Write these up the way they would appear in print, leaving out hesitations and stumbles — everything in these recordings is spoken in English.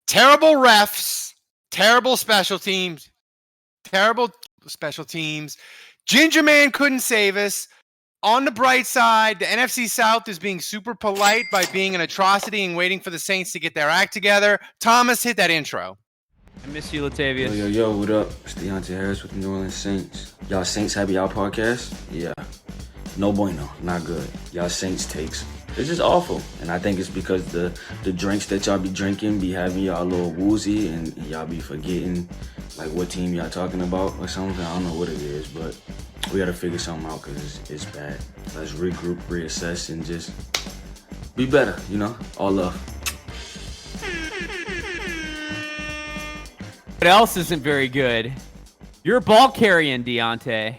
Terrible refs, terrible special teams. Ginger Man couldn't save us. On the bright side, the NFC South is being super polite by being an atrocity and waiting for the Saints to get their act together. Thomas, hit that intro. I miss you, Latavius. Yo, what up? It's Deontay Harris with the New Orleans Saints. Y'all Saints Happy Hour podcast? Yeah. No bueno, not good. Y'all Saints takes. It's just awful. And I think it's because the drinks that y'all be drinking be having y'all a little woozy and y'all be forgetting like what team y'all talking about or something. I don't know what it is, but we gotta figure something out because it's bad. Let's regroup, reassess, and just be better, you know? All love. What else isn't very good? You're ball carrying, Deontay.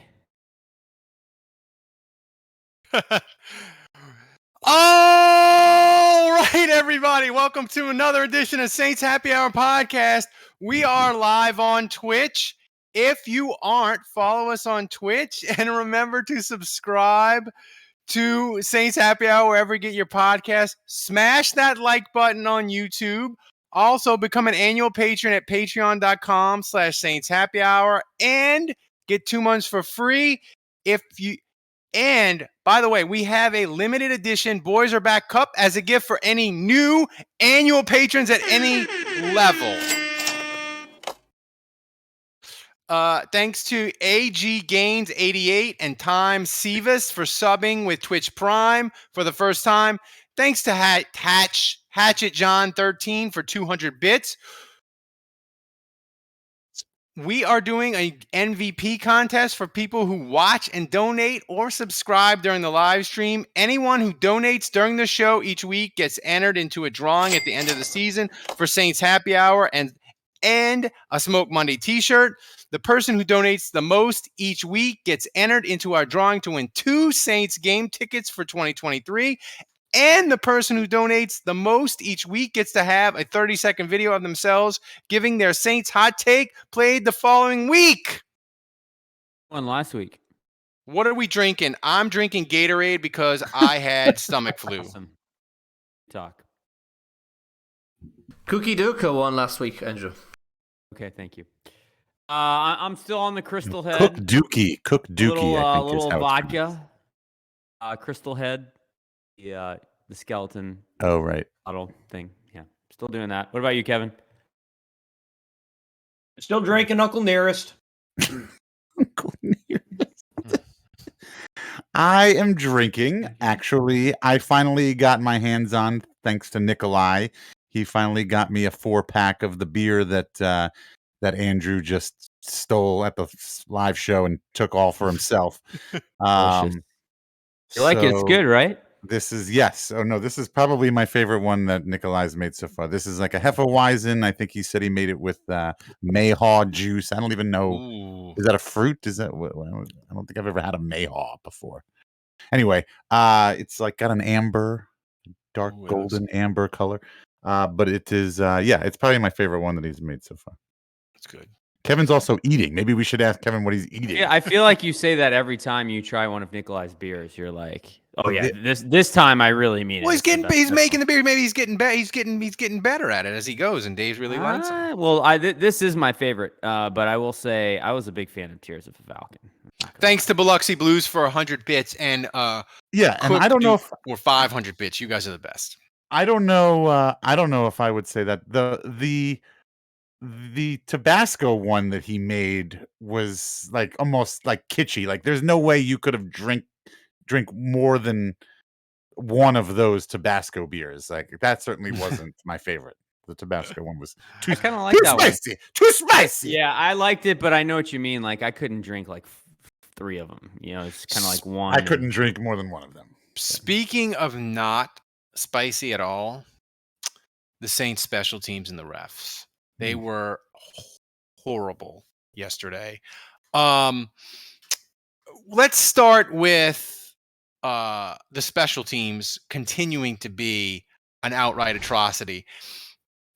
All right, everybody. Welcome to another edition of Saints Happy Hour podcast. We are live on Twitch. If you aren't, follow us on Twitch and remember to subscribe to Saints Happy Hour wherever you get your podcast. Smash that like button on YouTube. Also, become an annual patron at patreon.com/Saints Happy Hour and get 2 months for free. And by the way, we have a limited edition Boys Are Back Cup as a gift for any new annual patrons at any level. Thanks to AG Gaines 88 and Time Sivas for subbing with Twitch Prime for the first time. Thanks to Hatchet John 13 for 200 bits. We are doing a MVP contest for people who watch and donate or subscribe during the live stream. Anyone who donates during the show each week gets entered into a drawing at the end of the season for Saints Happy Hour and a Smoke Monday t-shirt. The person who donates the most each week gets entered into our drawing to win 2 Saints game tickets for 2023. And the person who donates the most each week gets to have a 30-second video of themselves giving their Saints hot take played the following week. One last week. What are we drinking? I'm drinking Gatorade because I had stomach flu. Awesome. Talk. Cookie Duka won last week, Andrew. Okay, thank you. I'm still on the Crystal Head. Cook Dookie. A little vodka. Crystal Head. The skeleton. Oh, right. Bottle thing. Yeah, still doing that. What about you, Kevin? Still drinking Uncle Nearest. Uncle Nearest. I am drinking. Actually, I finally got my hands on, thanks to Nikolai. He finally got me a 4-pack of the beer that Andrew just stole at the live show and took all for himself. You like it's good, right? This is, yes. Oh, no, this is probably my favorite one that Nikolai's made so far. This is like a Hefeweizen. I think he said he made it with Mayhaw juice. I don't even know. Ooh. Is that a fruit? Is that? I don't think I've ever had a Mayhaw before. Anyway, it's like got an dark golden amber color. But it is, it's probably my favorite one that he's made so far. That's good. Kevin's also eating. Maybe we should ask Kevin what he's eating. Yeah, I feel like you say that every time you try one of Nikolai's beers. You're like, oh yeah, this time I really mean it. Well, he's making the beer. Maybe he's getting better. He's getting better at it as he goes. And Dave's really wants it. Well, this is my favorite. But I will say I was a big fan of Tears of the Falcon. Thanks to Biloxi Blues for 100 bits and and I don't know if or 500 bits. You guys are the best. I don't know. I don't know if I would say that the Tabasco one that he made was like almost like kitschy. Like there's no way you could have drink more than one of those Tabasco beers. Like that certainly wasn't my favorite. The Tabasco one was too spicy. Too spicy. Yeah, I liked it, but I know what you mean. Like I couldn't drink like 3 of them. You know, it's kind of like one. I couldn't drink more than one of them. Speaking of not spicy at all, the Saints special teams and the refs. They were horrible yesterday. Let's start with the special teams continuing to be an outright atrocity.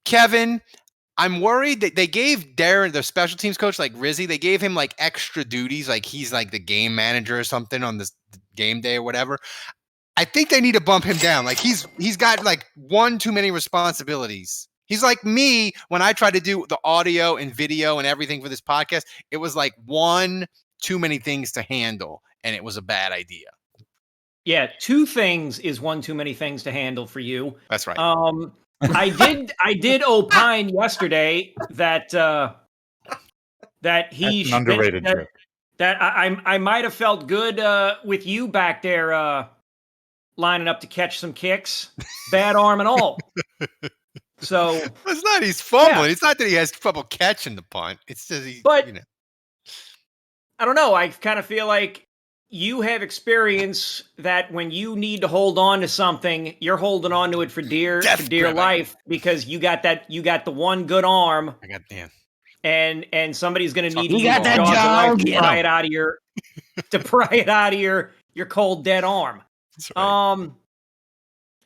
Kevin, I'm worried that they gave Darren, the special teams coach, like Rizzy, they gave him like extra duties, like he's like the game manager or something on this game day or whatever. I think they need to bump him down. Like he's got like one too many responsibilities He's like me when I tried to do the audio and video and everything for this podcast. It was like one too many things to handle, and it was a bad idea. Yeah, 2 things is one too many things to handle for you. That's right. I did opine yesterday that he That's an underrated joke. that I might have felt good with you back there lining up to catch some kicks, bad arm and all. So it's not he's fumbling. Yeah. It's not that he has trouble catching the punt. It's just But I don't know. I kind of feel like you have experience that when you need to hold on to something, you're holding on to it for dear life because you got the one good arm. I got damn. And somebody's going to need You to got that job? to pry it out of your cold dead arm. That's right.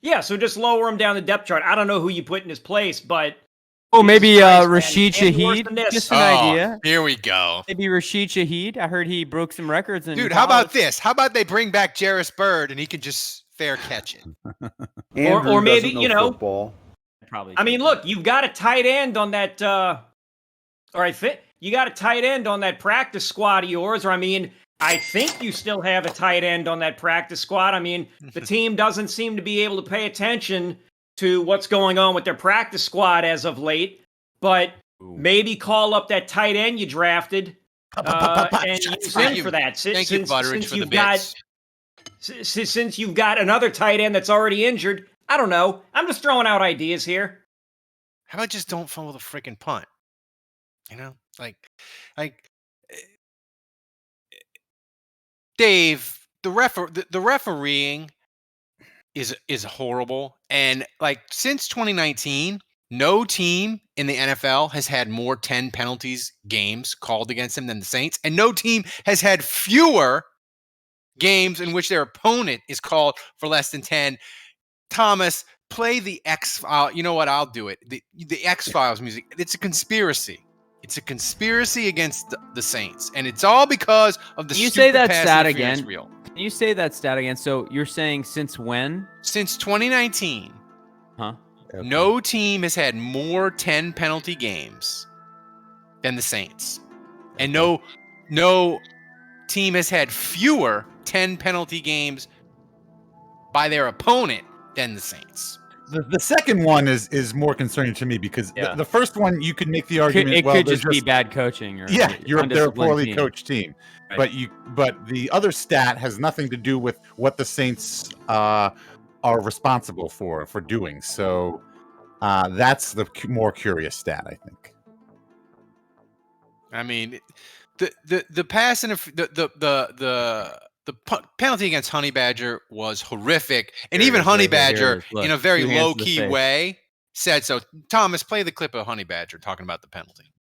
Yeah, so just lower him down the depth chart. I don't know who you put in his place, but Maybe Jesus Christ, Rashid man, worse than Shaheed. this. Just an idea. Here we go. Maybe Rashid Shaheed. I heard he broke some records. Dude, how about this? How about they bring back Jarris Bird and he can just fair catch it? Or maybe, football. Probably. I mean, look, you've got a tight end on that you got a tight end on that practice squad of yours, or I mean, I think you still have a tight end on that practice squad. I mean, the team doesn't seem to be able to pay attention to what's going on with their practice squad as of late, but maybe call up that tight end you drafted and use him for that. Thank you, Butteridge, for the bits. Since you've got another tight end that's already injured, I don't know. I'm just throwing out ideas here. How about just don't fumble the freaking punt? Like Dave, the refereeing is horrible, and like since 2019, no team in the NFL has had more 10 penalties games called against them than the Saints, and no team has had fewer games in which their opponent is called for less than 10. Thomas, play the X-File. You know what? I'll do it. The X-Files music. It's a conspiracy. It's a conspiracy against the Saints, and it's all because of the. Can you stupid say that pass stat interference again? rule. Can you say that stat again? So you're saying since when? Since 2019, Huh? no team has had more 10 penalty games than the Saints, and no team has had fewer 10 penalty games by their opponent than the Saints. The second one is more concerning to me because the first one you could make the argument. It could just be bad coaching. Or they're a poorly team. coached team. Right. But the other stat has nothing to do with what the Saints are responsible for doing. So that's the more curious stat, I think. I mean, the pass and the penalty against Honey Badger was horrific, and even Honey Badger, in a very low-key way, said so. Thomas, play the clip of Honey Badger talking about the penalty.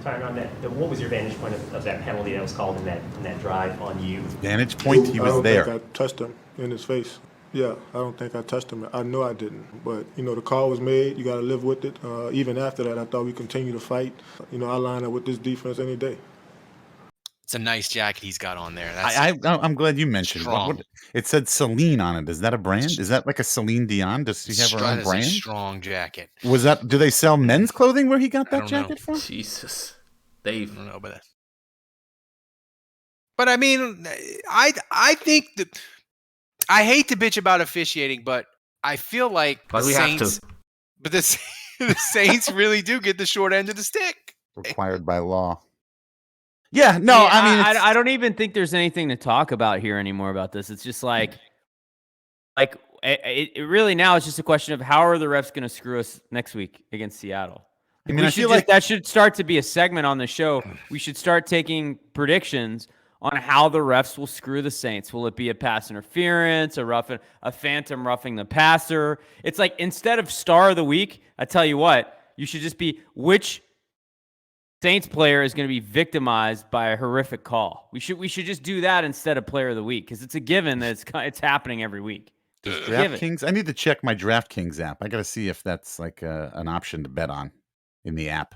Tyron, on that, what was your vantage point of that penalty that was called in that drive on you? Vantage point, he was there. I don't think I touched him in his face. Yeah, I don't think I touched him. I know I didn't. But, the call was made. You got to live with it. Even after that, I thought we continue to fight. I line up with this defense any day. It's a nice jacket he's got on there. I'm glad you mentioned it. It said Celine on it. Is that a brand? Is that like a Celine Dion? Does she have her own brand? A strong jacket. Do they sell men's clothing where he got that jacket from? Jesus. Dave. I don't know about that. But I mean, I think that I hate to bitch about officiating, but I feel like the Saints really do get the short end of the stick. Required by law. Yeah, no, I mean, I don't even think there's anything to talk about here anymore about this. It's just like it really now it's just a question of how are the refs going to screw us next week against Seattle. I mean, I feel like that should start to be a segment on the show. We should start taking predictions on how the refs will screw the Saints. Will it be a pass interference, a phantom roughing the passer? It's like instead of star of the week, I tell you what, you should just be which Saints player is going to be victimized by a horrific call. We should just do that instead of player of the week because it's a given that it's happening every week. DraftKings, I need to check my DraftKings app. I got to see if that's like an option to bet on in the app.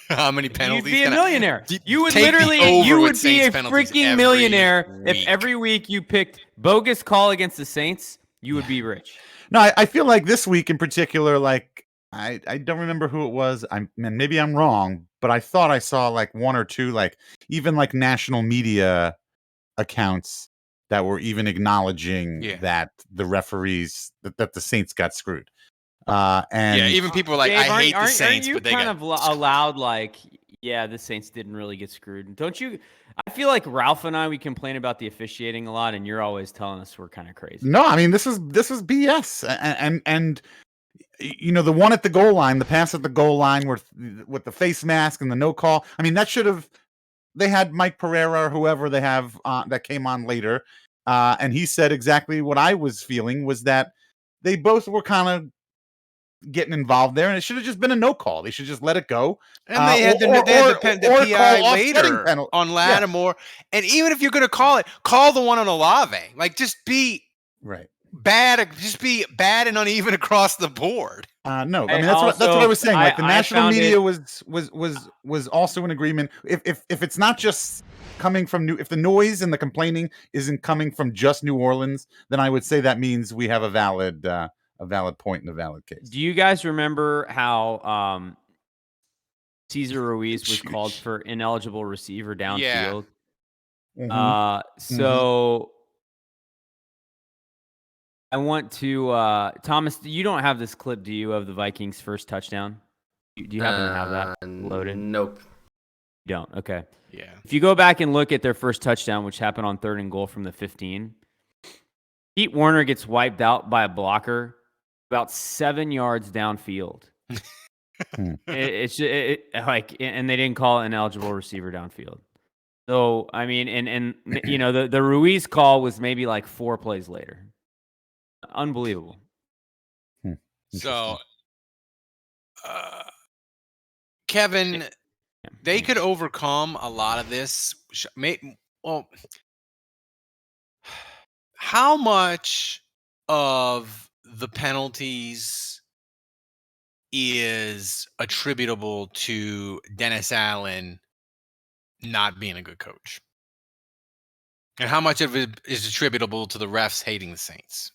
How many penalties? You'd be a millionaire. You would be a freaking millionaire if every week you picked bogus call against the Saints. You would be rich. No, I feel like this week in particular, like I don't remember who it was. And maybe I'm wrong, but I thought I saw like one or two, like even like national media accounts that were even acknowledging that the referees that the Saints got screwed. And even people were like, Dave, I hate the Saints, you but they kind got of allowed like, yeah, the Saints didn't really get screwed. Don't you? I feel like Ralph and I, we complain about the officiating a lot, and you're always telling us we're kind of crazy. No, I mean this is BS, and you know, the one at the goal line, the pass at the goal line with the face mask and the no call. I mean, that should have. They had Mike Pereira or whoever they have that came on later, and he said exactly what I was feeling, was that they both were kind of getting involved there, and it should have just been a no call. They should just let it go. And they had the PI later on Lattimore. Yeah. And even if you're going to call the one on Olave. Like, just be bad. Just be bad and uneven across the board. No, I mean that's what I was saying. Like the national media was also in agreement. If it's not just coming from if the noise and the complaining isn't coming from just New Orleans, then I would say that means we have a valid point and a valid case. Do you guys remember how Cesar Ruiz was called for ineligible receiver downfield? Yeah. So I want to Thomas, you don't have this clip, do you, of the Vikings' first touchdown? Do you happen to have that loaded? Nope. You don't. Okay. Yeah. If you go back and look at their first touchdown, which happened on 3rd and goal from the 15, Pete Werner gets wiped out by a blocker about 7 yards downfield. And they didn't call an eligible receiver downfield. So I mean, and you know, the Ruiz call was maybe like 4 plays later. Unbelievable. So, Kevin, they could overcome a lot of this. Well, how much of the penalties is attributable to Dennis Allen not being a good coach? And how much of it is attributable to the refs hating the Saints?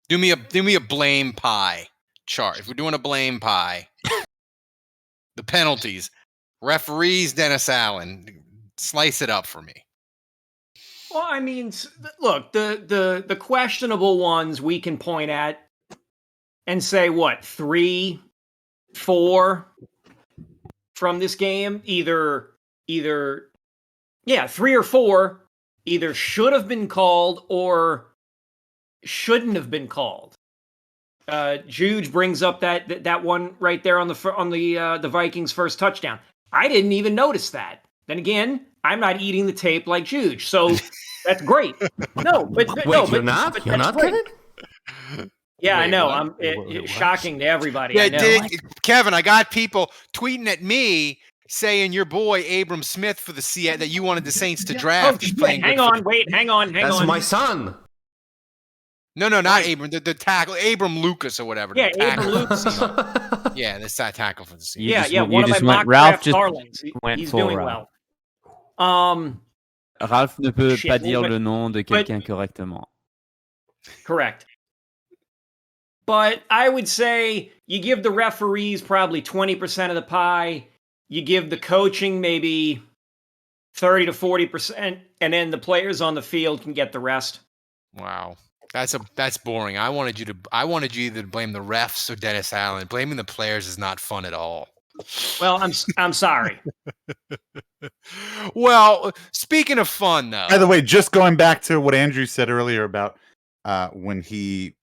Do me a blame pie chart. If we're doing a blame pie, the penalties, referees, Dennis Allen, slice it up for me. Well, I mean, look, the questionable ones we can point at and say, what, 3, 4 from this game? Either 3 or 4 either should have been called or shouldn't have been called. Juge brings up that one right there on the Vikings' first touchdown. I didn't even notice that. Then again, I'm not eating the tape like Juge, so that's great. No, but you're not Kevin? Yeah, I know. I'm shocking to everybody. Yeah, I know. Kevin, I got people tweeting at me saying your boy Abram Smith for the Seattle that you wanted the Saints to draft. Hang on. That's my son. No, not Abram. The tackle, Abram Lucas or whatever. Yeah, Abram Lucas. Yeah, that's that tackle for the Seahawks. Yeah. One of my mock draft darlings. He's doing well. Ralph ne peut pas dire le nom de quelqu'un correctement. Correct. But I would say you give the referees probably 20% of the pie. You give the coaching maybe 30 to 40%, and then the players on the field can get the rest. Wow. That's boring. I wanted you either to blame the refs or Dennis Allen. Blaming the players is not fun at all. Well, I'm sorry. Well, speaking of fun, though. By the way, just going back to what Andrew said earlier about when he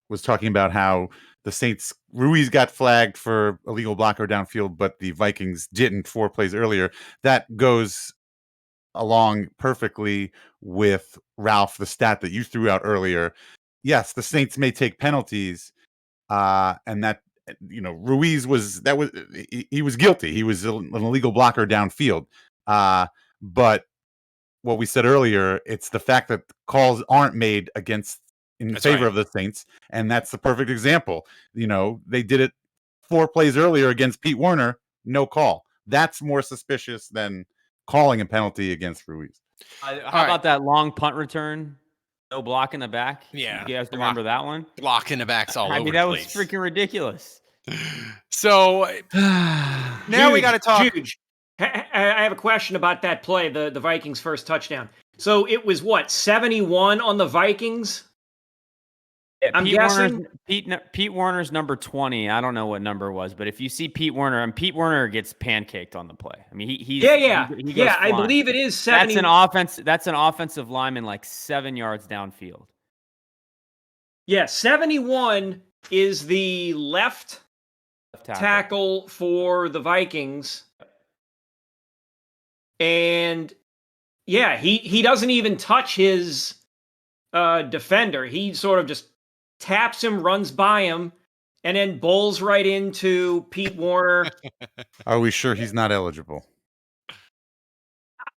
was talking about how the Saints, Ruiz got flagged for illegal blocker downfield, but the Vikings didn't 4 plays earlier. That goes along perfectly with Ralph, the stat that you threw out earlier. Yes, the Saints may take penalties, and that, you know, Ruiz was guilty. He was an illegal blocker downfield. But what we said earlier, it's the fact that calls aren't made in favor of the Saints, and that's the perfect example. You know, they did it 4 plays earlier against Pete Werner, no call. That's more suspicious than calling a penalty against Ruiz. How about that long punt return? No block in the back? Yeah. You guys remember that one? Block in the back's all over the place. I mean, that was freaking ridiculous. So now we got to talk. Juge, I have a question about that play, the Vikings' first touchdown. So it was what, 71 on the Vikings? Yeah, I'm guessing Pete Warner's number 20. I don't know what number it was, but if you see Pete Warner, and Pete Warner gets pancaked on the play. I mean, he goes I flying. believe it is 70. That's an offensive lineman like 7 yards downfield. Yeah, 71 is the left tackle for the Vikings. And yeah, he doesn't even touch his defender. He sort of just taps him, runs by him, and then bowls right into Pete Warner. Are we sure he's not eligible?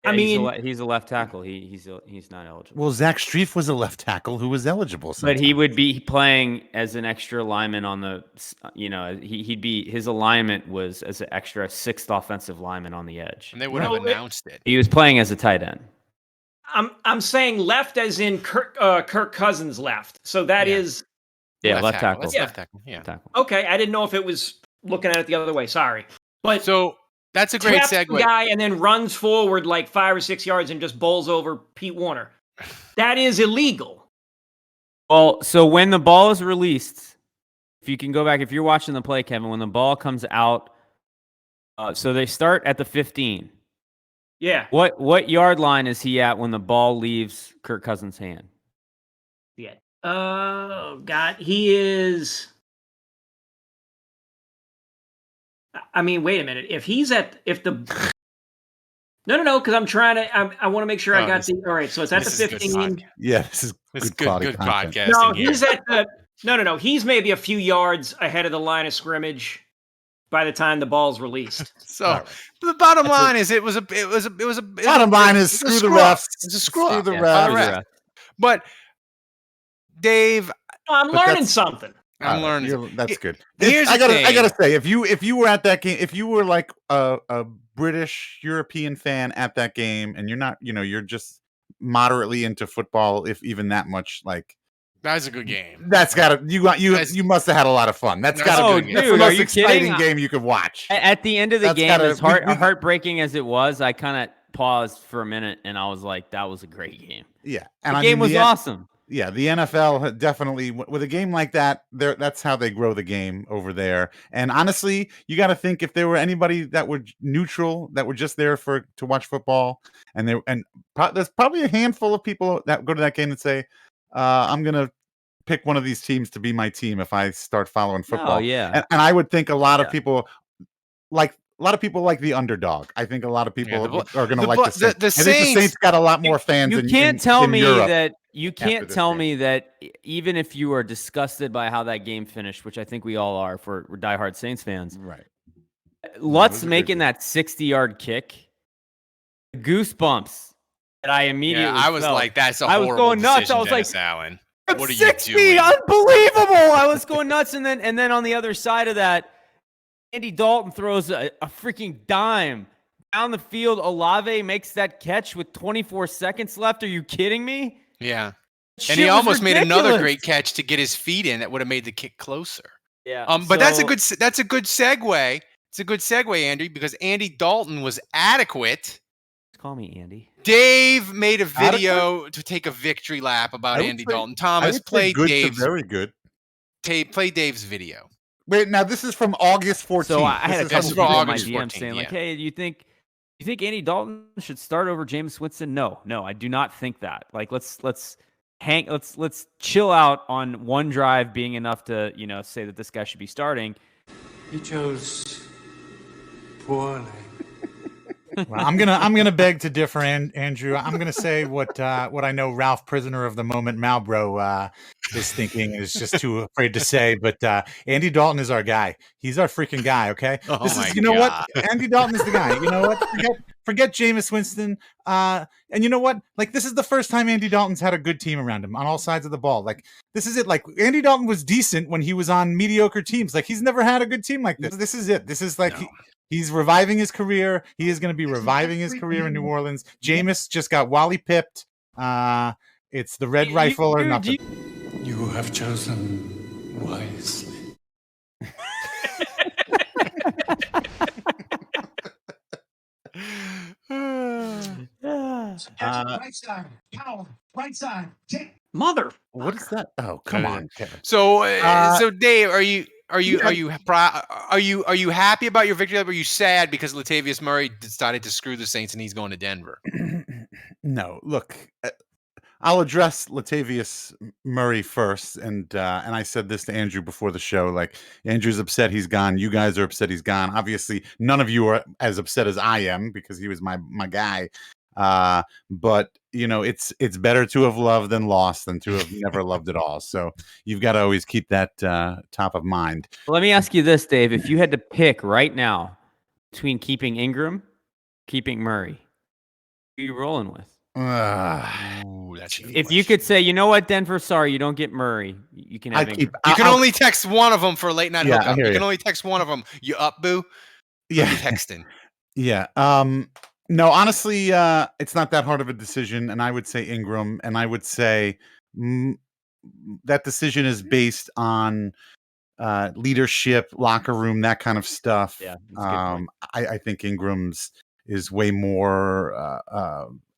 Yeah, I mean, he's a left tackle. He's not eligible. Well, Zach Strief was a left tackle who was eligible. But he would be playing as an extra lineman on the, his alignment was as an extra sixth offensive lineman on the edge. And they would have announced it. He was playing as a tight end. I'm saying left as in Kirk Cousins left. So that is left tackle. That's left tackle. Yeah. Tackle. Okay, I didn't know if it was looking at it the other way. Sorry. But so that's a great segue. The guy and then runs forward like 5 or 6 yards and just bowls over Pete Warner. That is illegal. Well, so when the ball is released, if you can go back, if you're watching the play, Kevin, when the ball comes out, so they start at the 15. Yeah. What yard line is he at when the ball leaves Kirk Cousins' hand? Yeah. Oh God, he is. I mean, wait a minute. If the no, because I'm trying to. I want to make sure I got the. All right, so it's at the 15. Yeah, this is good podcasting. No, he's at the. No. He's maybe a few yards ahead of the line of scrimmage by the time the ball's released. So the bottom line is, it was a. Bottom line is screw the refs. It's a screw the refs. But Dave, I'm learning something. I'm learning. That's good. I gotta say, if you were at that game, if you were like a British European fan at that game, and you're not, you're just moderately into football, if even that much, like that's a good game. That's gotta you must have had a lot of fun. That's gotta be that's the most exciting game you could watch. At the end of the game, as heartbreaking as it was, I kind of paused for a minute and I was like, that was a great game. Yeah, and the game was awesome. Yeah, the NFL definitely, with a game like that, that's how they grow the game over there. And honestly, you got to think, if there were anybody that were neutral, that were just there to watch football, and there's probably a handful of people that go to that game and say, I'm gonna pick one of these teams to be my team if I start following football. Oh yeah, and I would think a lot of people like the underdog. I think a lot of people are going to like the Saints. I think the Saints got a lot more fans. You can't tell me that. You can't tell me that even if you are disgusted by how that game finished, which I think we all are, for we're diehard Saints fans. Right. Lutz making that 60-yard kick, goosebumps that I immediately I was felt. like, that's a I was horrible going nuts. decision, I was Dennis like, Allen. What are 60, you doing? Unbelievable. I was going nuts. And then on the other side of that, Andy Dalton throws a freaking dime down the field. Olave makes that catch with 24 seconds left. Are you kidding me? Yeah. And he almost made another great catch to get his feet in that would have made the kick closer. Yeah. But that's a good segue. It's a good segue, Andy, because Andy Dalton was adequate. Call me Andy. Dave made a video to take a victory lap about Andy Dalton. Thomas, play Dave's. Very good. Play Dave's video. Wait, now this is from August 14th. So I had a couple people in my DM 14, saying, like, hey, you think Andy Dalton should start over Jameis Winston? No, I do not think that. Like, let's chill out on one drive being enough to, say that this guy should be starting. He chose poorly. Well, I'm gonna beg to differ, Andrew. I'm gonna say what I know Ralph, prisoner of the moment, Malbro, is thinking, is just too afraid to say. But Andy Dalton is our guy. He's our freaking guy. Okay, what? Andy Dalton is the guy. You know what? Forget Jameis Winston. And you know what? Like, this is the first time Andy Dalton's had a good team around him on all sides of the ball. Like, this is it. Like, Andy Dalton was decent when he was on mediocre teams. Like, he's never had a good team like this. This is it. This is like. No. He's reviving his career. He is going to be reviving his career in New Orleans. Jameis just got Wally pipped. It's the red rifle or nothing. You have chosen wisely. Right side. Power. Right side. Mother. What is that? Oh, come on, Kevin. So, so Dave, are you happy about your victory? Or are you sad because Latavius Murray decided to screw the Saints and he's going to Denver? No, look, I'll address Latavius Murray first, and I said this to Andrew before the show. Like, Andrew's upset he's gone. You guys are upset he's gone. Obviously, none of you are as upset as I am because he was my guy. But you know, it's better to have loved than lost than to have never loved at all. So you've got to always keep that top of mind. Let me ask you this, Dave: if you had to pick right now between keeping Ingram, keeping Murray, who are you rolling with? If you could say, you know what, Denver, sorry, you don't get Murray. You can have Ingram. You can only text one of them for late night hookup. You can you. only text one of them. You up, boo? Yeah, you texting. Yeah. No, honestly, it's not that hard of a decision, and I would say Ingram, and I would say that decision is based on leadership, locker room, that kind of stuff. Yeah, I think Ingram's is way more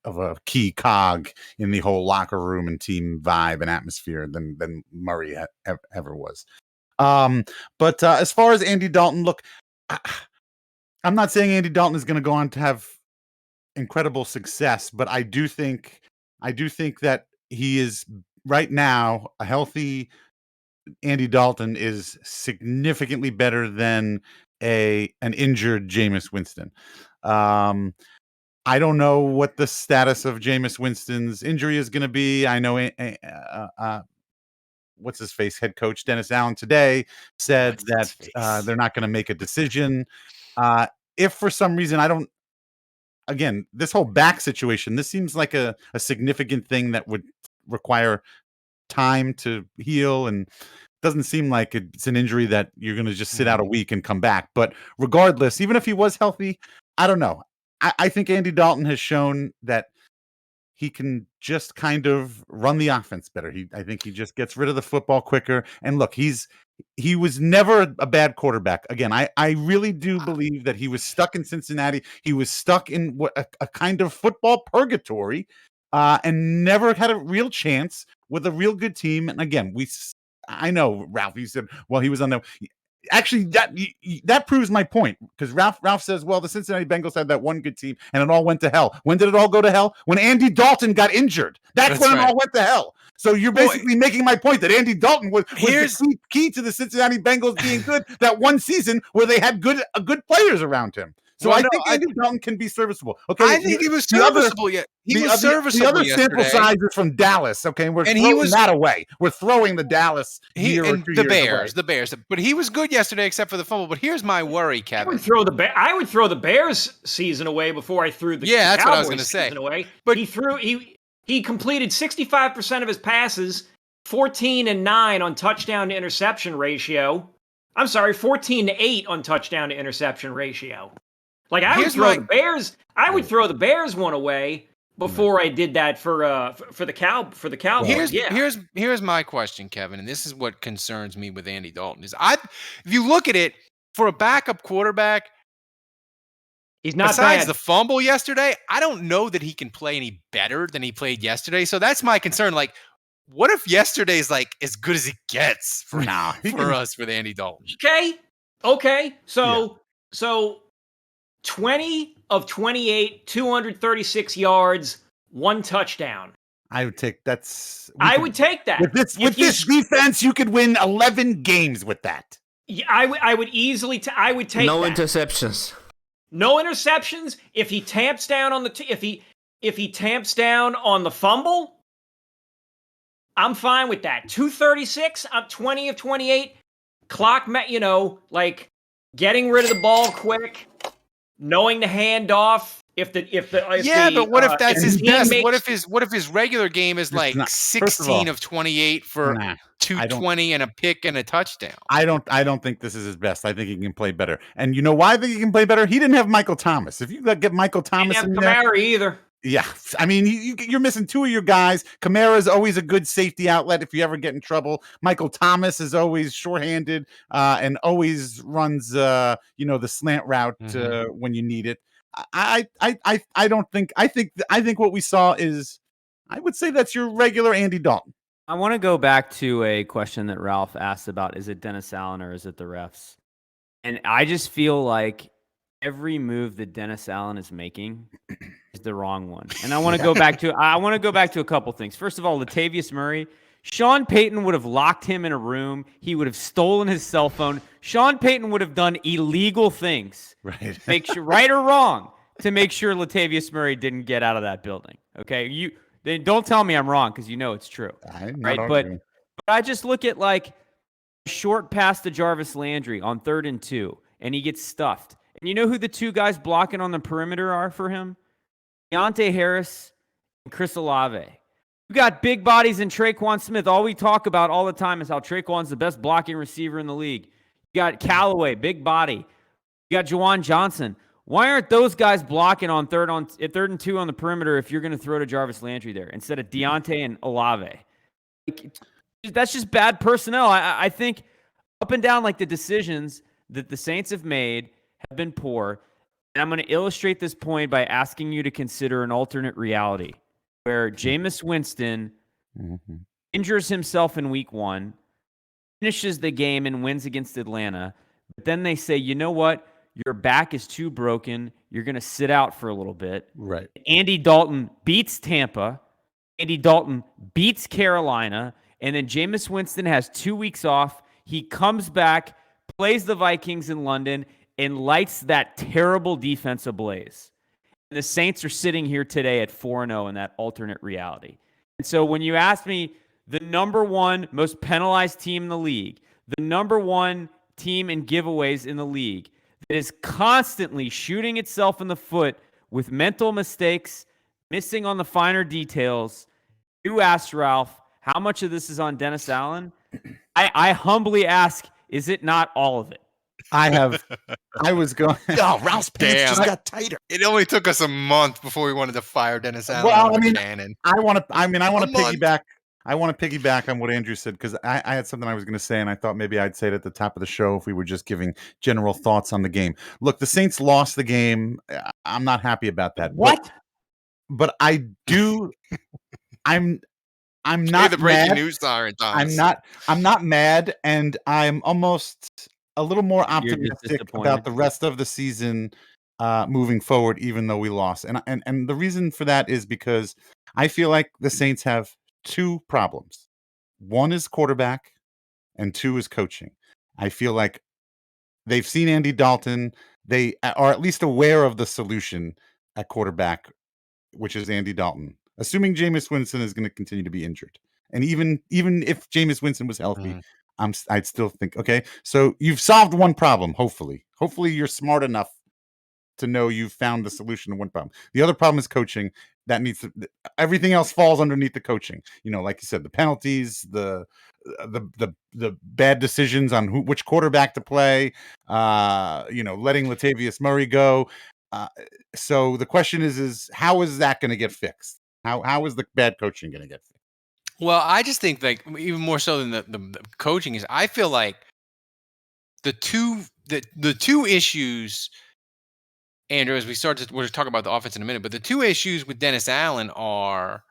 of a key cog in the whole locker room and team vibe and atmosphere than Murray ever was. But as far as Andy Dalton, look, I'm not saying Andy Dalton is going to go on to have incredible success, but I do think that he is right now a healthy Andy Dalton is significantly better than an injured Jameis Winston. I don't know what the status of Jameis Winston's injury is going to be. I know what's his face head coach Dennis Allen today said that they're not going to make a decision. If for some reason again, this whole back situation, this seems like a significant thing that would require time to heal, and doesn't seem like it's an injury that you're going to just sit out a week and come back. But regardless, even if he was healthy, I don't know. I think Andy Dalton has shown that he can just kind of run the offense better. I think he just gets rid of the football quicker. And look, he was never a bad quarterback. Again, I really do believe that he was stuck in Cincinnati. He was stuck in a kind of football purgatory, and never had a real chance with a real good team. And again, I know, Ralph, you said, well, he was on the. Actually, that proves my point, because Ralph says, well, the Cincinnati Bengals had that one good team and it all went to hell. When did it all go to hell? When Andy Dalton got injured. That's when it all went to hell. So you're basically making my point that Andy Dalton was the key to the Cincinnati Bengals being good that one season where they had good players around him. So I think Andy Dalton can be serviceable. Okay, I think he was serviceable. He was serviceable. The other sample size is from Dallas. Okay, and we're throwing that away. We're throwing the Dallas the Bears. But he was good yesterday, except for the fumble. But here's my worry, Kevin. I would throw the Bears season away before I threw the that's Cowboys what I was going to say. Away. But he completed 65% of his passes, 14-9 on touchdown to interception ratio. I'm sorry, 14-8 on touchdown to interception ratio. Like, I would throw the Bears one away before I did that for the Cowboys. Here's my question, Kevin, and this is what concerns me with Andy Dalton is if you look at it, for a backup quarterback, he's not besides bad. The fumble yesterday, I don't know that he can play any better than he played yesterday. So that's my concern. Like, what if yesterday's like as good as it gets for us with Andy Dalton? Okay. So 20 of 28, 236 yards, 1 touchdown. I would take that. With this defense, you could win 11 games with that. I would easily take no interceptions. No interceptions. If he tamps down on if he tamps down on the fumble, I'm fine with that. 236, I'm 20 of 28. Clock, like getting rid of the ball quick. Knowing to hand off but what if that's his best? What if his regular game is like 16 of 28 for 220 and a pick and a touchdown? I don't think this is his best. I think he can play better. And you know why I think he can play better? He didn't have Michael Thomas. If you get Michael Thomas in there, Kamara either. Yeah, I mean, you're missing 2 of your guys. Kamara is always a good safety outlet if you ever get in trouble. Michael Thomas is always shorthanded and always runs, the slant route when you need it. I don't think. I think what we saw is, I would say that's your regular Andy Dalton. I want to go back to a question that Ralph asked about: is it Dennis Allen or is it the refs? And I just feel like every move that Dennis Allen is making is the wrong one. And I want to go back to a couple things. First of all, Latavius Murray. Sean Payton would have locked him in a room. He would have stolen his cell phone. Sean Payton would have done illegal things, right? Make sure, right or wrong, to make sure Latavius Murray didn't get out of that building. Okay, then don't tell me I'm wrong because you know it's true, right? But I just look at like a short pass to Jarvis Landry on 3rd and 2, and he gets stuffed. And you know who the two guys blocking on the perimeter are for him? Deontay Harris and Chris Olave. You got big bodies in Traquan Smith. All we talk about all the time is how Traquan's the best blocking receiver in the league. You got Callaway, big body. You got Juwan Johnson. Why aren't those guys blocking on 3rd and 2 on the perimeter if you're going to throw to Jarvis Landry there instead of Deontay and Olave? That's just bad personnel. I think up and down, like the decisions that the Saints have made have been poor. And I'm going to illustrate this point by asking you to consider an alternate reality where Jameis Winston injures himself in week 1, finishes the game and wins against Atlanta. But then they say, you know what? Your back is too broken. You're going to sit out for a little bit. Right. Andy Dalton beats Tampa. Andy Dalton beats Carolina. And then Jameis Winston has 2 weeks off. He comes back, plays the Vikings in London, and lights that terrible defense ablaze. And the Saints are sitting here today at 4-0 in that alternate reality. And so when you ask me, the number 1 most penalized team in the league, the number 1 team in giveaways in the league that is constantly shooting itself in the foot with mental mistakes, missing on the finer details, you asked Ralph, how much of this is on Dennis Allen? I humbly ask, is it not all of it? I was going. Oh, Ralph's pants just got tighter. It only took us a month before we wanted to fire Dennis Allen. Well, I want to piggyback. I want to piggyback on what Andrew said because I had something I was going to say, and I thought maybe I'd say it at the top of the show if we were just giving general thoughts on the game. Look, the Saints lost the game. I'm not happy about that. What? But I do. I'm not the breaking mad. News siren, Thomas. I'm not mad, and I'm almost a little more optimistic about the rest of the season moving forward, even though we lost. And the reason for that is because I feel like the Saints have 2 problems. 1 is quarterback, and 2 is coaching. I feel like they've seen Andy Dalton. They are at least aware of the solution at quarterback, which is Andy Dalton. Assuming Jameis Winston is going to continue to be injured. And even if Jameis Winston was healthy, I'd still think, okay, so you've solved one problem, hopefully. Hopefully you're smart enough to know you've found the solution to one problem. The other problem is coaching. That needs to, everything else falls underneath the coaching. You know, like you said, the penalties, the bad decisions on which quarterback to play, letting Latavius Murray go. So the question is how is that going to get fixed? How is the bad coaching going to get fixed? Well, I just think like even more so than the coaching is, I feel like the two issues, Andrew, as we're talking about the offense in a minute, but the 2 issues with Dennis Allen are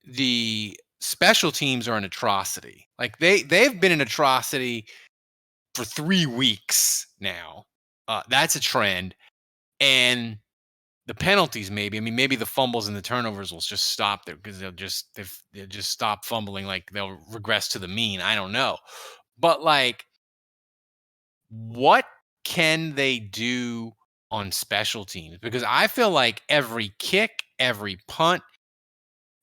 the special teams are an atrocity. Like they've been an atrocity for 3 weeks now. That's a trend. And the penalties, maybe. I mean, maybe the fumbles and the turnovers will just stop there because they'll just stop fumbling. Like they'll regress to the mean. I don't know, but like, what can they do on special teams? Because I feel like every kick, every punt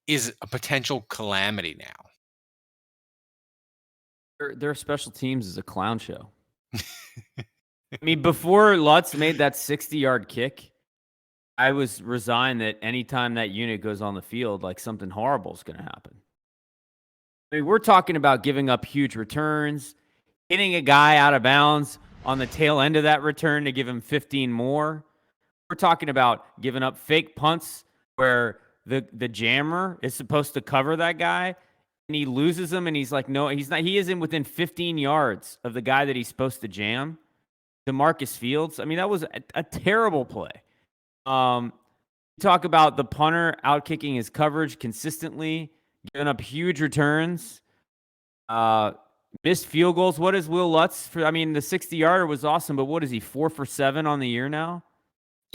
is a potential calamity now. Their special teams is a clown show. I mean, before Lutz made that 60-yard kick, I was resigned that anytime that unit goes on the field, like something horrible is going to happen. I mean, we're talking about giving up huge returns, hitting a guy out of bounds on the tail end of that return to give him 15 more. We're talking about giving up fake punts where the jammer is supposed to cover that guy and he loses him and he's like, no, he's not. He isn't within 15 yards of the guy that he's supposed to jam. DeMarcus Fields. I mean, that was a terrible play. Talk about the punter outkicking his coverage consistently, giving up huge returns, missed field goals. What is Will Lutz for? I mean, the 60-yarder was awesome, but what is he, 4 for 7 on the year now?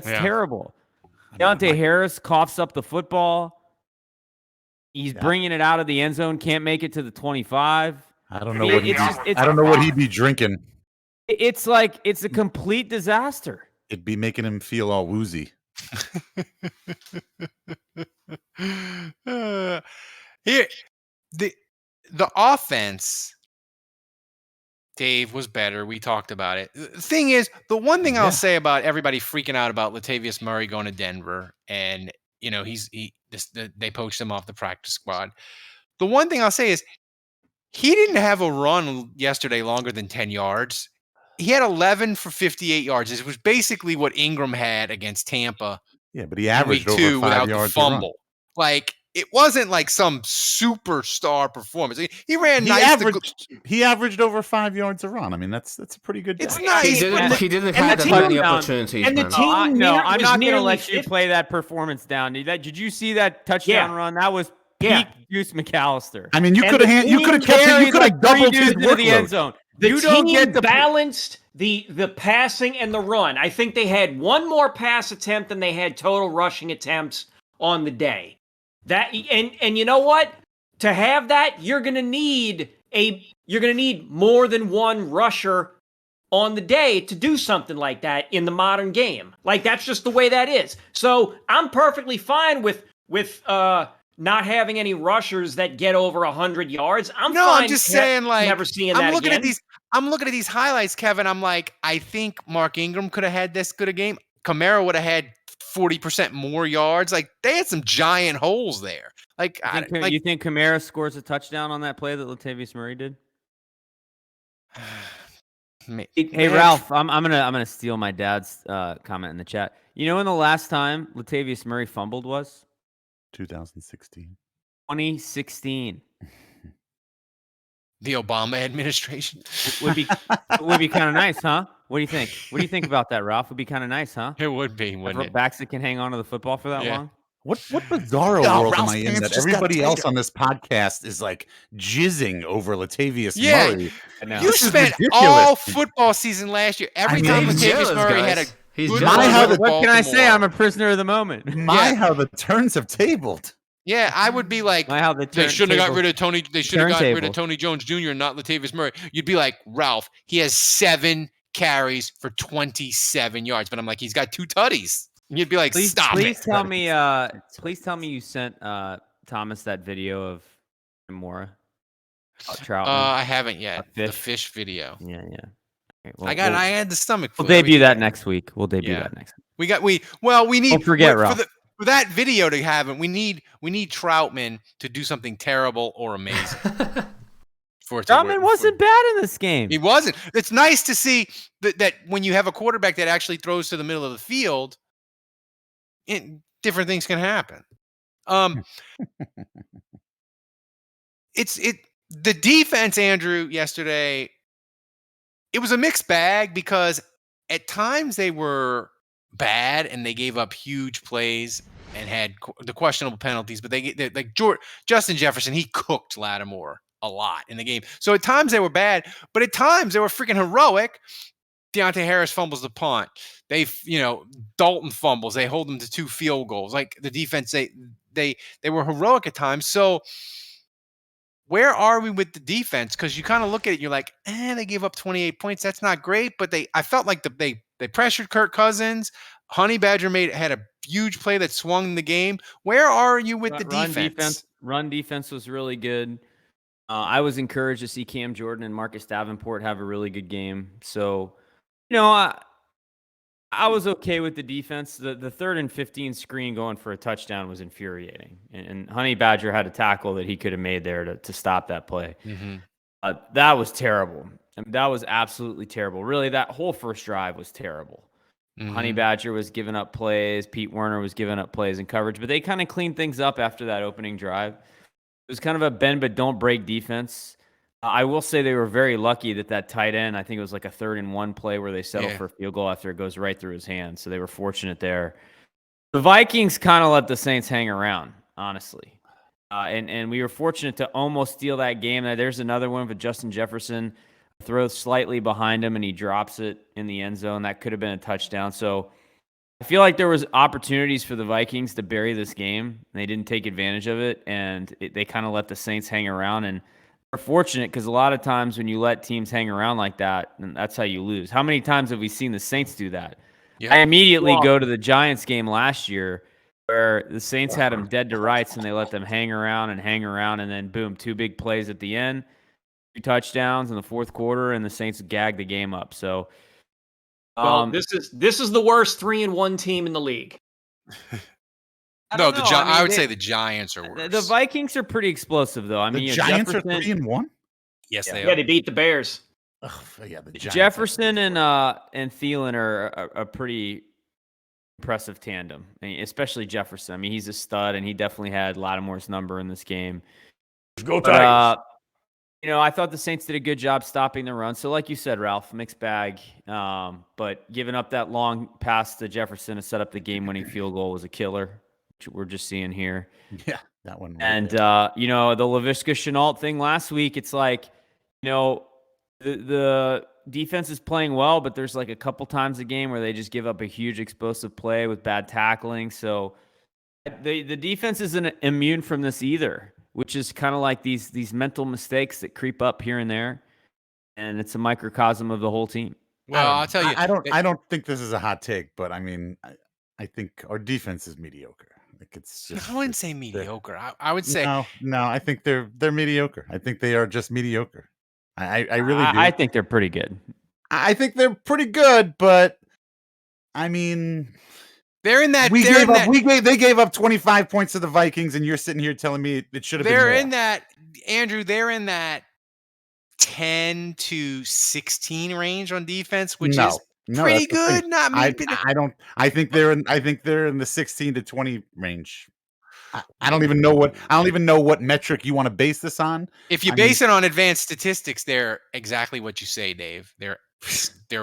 That's terrible. Deontay Harris coughs up the football. He's bringing it out of the end zone, can't make it to the 25. I don't know what he'd be drinking. It's like it's a complete disaster. It'd be making him feel all woozy. Here, the offense, Dave, was better. We talked about it. The thing is, the one thing I'll say about everybody freaking out about Latavius Murray going to Denver, and they poached him off the practice squad. The one thing I'll say is he didn't have a run yesterday longer than 10 yards. He had 11 for 58 yards. It was basically what Ingram had against Tampa. Yeah, but he averaged week 2 over 5 without yards the fumble. Like, it wasn't like some superstar performance. He ran nice. He averaged over 5 yards a run. I mean, that's a pretty good. It's nice. He didn't have that many opportunities. And the team, I'm not going to let you play that performance down. Did you see that touchdown run? That was peak Juice McAllister. I mean, you could have doubled his workload. The end zone. The team balanced the passing and the run. I think they had one more pass attempt than they had total rushing attempts on the day. That and you know what? To have that, you're gonna need more than one rusher on the day to do something like that in the modern game. Like, that's just the way that is. So I'm perfectly fine with not having any rushers that get over 100 yards. I'm just saying, like, never seeing that again. I'm looking at these highlights, Kevin. I'm like, I think Mark Ingram could have had this good a game. Kamara would have had 40% more yards. Like, they had some giant holes there. Like, you think Kamara scores a touchdown on that play that Latavius Murray did? Hey Ralph, I'm gonna steal my dad's comment in the chat. You know when the last time Latavius Murray fumbled was? 2016. 2016. The Obama administration would be kind of nice, huh? What do you think? What do you think about that, Ralph? Would be kind of nice, huh? It would be, wouldn't it? Backs that can hang on to the football for that long. What bizarro world am I in that everybody else on this podcast is like jizzing over Latavius Murray? You spent all football season last year. Every time Latavius Murray had a good what can I say? I'm a prisoner of the moment. How the turns have tabled. Yeah, I would be like, they shouldn't have got rid of Tony. They should have got rid of Tony Jones Jr. and not Latavius Murray. You'd be like, Ralph, he has 7 carries for 27 yards, but I'm like, he's got 2 tutties. And you'd be like, stop it. Please tell me you sent Thomas that video of Mora. Trout. I haven't yet. The fish video. Yeah. Okay, I had the stomach. We'll debut that next week. We need. Don't forget, Ralph. For that video to happen, we need Troutman to do something terrible or amazing. Troutman wasn't bad in this game. He wasn't. It's nice to see that when you have a quarterback that actually throws to the middle of the field, different things can happen. The defense, Andrew, yesterday, it was a mixed bag because at times they were bad and they gave up huge plays and had the questionable penalties, but Justin Jefferson, he cooked Lattimore a lot in the game. So at times they were bad, but at times they were freaking heroic. Deontay Harris fumbles the punt. Dalton fumbles. They hold them to 2 field goals. Like, the defense, they were heroic at times. So where are we with the defense? Because you kind of look at it, you're like, they gave up 28 points. That's not great, but I felt like they pressured Kirk Cousins. Honey Badger had a huge play that swung the game. Where are you with the defense? Run defense was really good. I was encouraged to see Cam Jordan and Marcus Davenport have a really good game. So, I was okay with the defense. The 3rd and 15 screen going for a touchdown was infuriating. And Honey Badger had a tackle that he could have made there to stop that play. Mm-hmm. That was terrible. That was absolutely terrible. Really, that whole first drive was terrible. Mm-hmm. Honey Badger was giving up plays. Pete Werner was giving up plays and coverage. But they kind of cleaned things up after that opening drive. It was kind of a bend but don't break defense. I will say they were very lucky that tight end, I think it was like a 3rd-and-1 play where they settled for a field goal after it goes right through his hands. So they were fortunate there. The Vikings kind of let the Saints hang around, honestly. And we were fortunate to almost steal that game. There's another one with Justin Jefferson throws slightly behind him and he drops it in the end zone. That could have been a touchdown. So I feel like there was opportunities for the Vikings to bury this game. And they didn't take advantage of it, and they kind of let the Saints hang around. And they're fortunate because a lot of times when you let teams hang around like that, that's how you lose. How many times have we seen the Saints do that? Yeah. I immediately go to the Giants game last year where the Saints had them dead to rights and they let them hang around, and then boom, 2 big plays at the end, 2 touchdowns in the fourth quarter, and the Saints gagged the game up. So, this is the worst 3-1 team in the league. I would say the Giants are worse. The Vikings are pretty explosive, though. I mean, the Giants are 3-1. Yes, they are. Yeah, they beat the Bears. Jefferson and Thielen are a pretty impressive tandem, especially Jefferson. I mean, he's a stud, and he definitely had Lattimore's number in this game. Go Tigers! I thought the Saints did a good job stopping the run. So, like you said, Ralph, mixed bag. But giving up that long pass to Jefferson to set up the game-winning field goal was a killer, which we're just seeing here. Yeah, that one. And the Laviska Shenault thing last week, it's like, the defense is playing well, but there's like a couple times a game where they just give up a huge explosive play with bad tackling. So the defense isn't immune from this either, which is kind of like these mental mistakes that creep up here and there, and it's a microcosm of the whole team. Well, I'll tell you, I don't think this is a hot take, but I mean, I think our defense is mediocre. Like it's just, I wouldn't say mediocre. I would say no. I think they're mediocre. I think they are just mediocre. I really do. I think they're pretty good. I think they're pretty good, but I mean, they're in that. They gave up 25 points to the Vikings, and you're sitting here telling me it should have been more. They're in that, Andrew. They're in that 10 to 16 range on defense, which is pretty good. Not me. I think they're in the 16 to 20 range. I don't even know what metric you want to base this on. If you base it on advanced statistics, they're exactly what you say, Dave. They're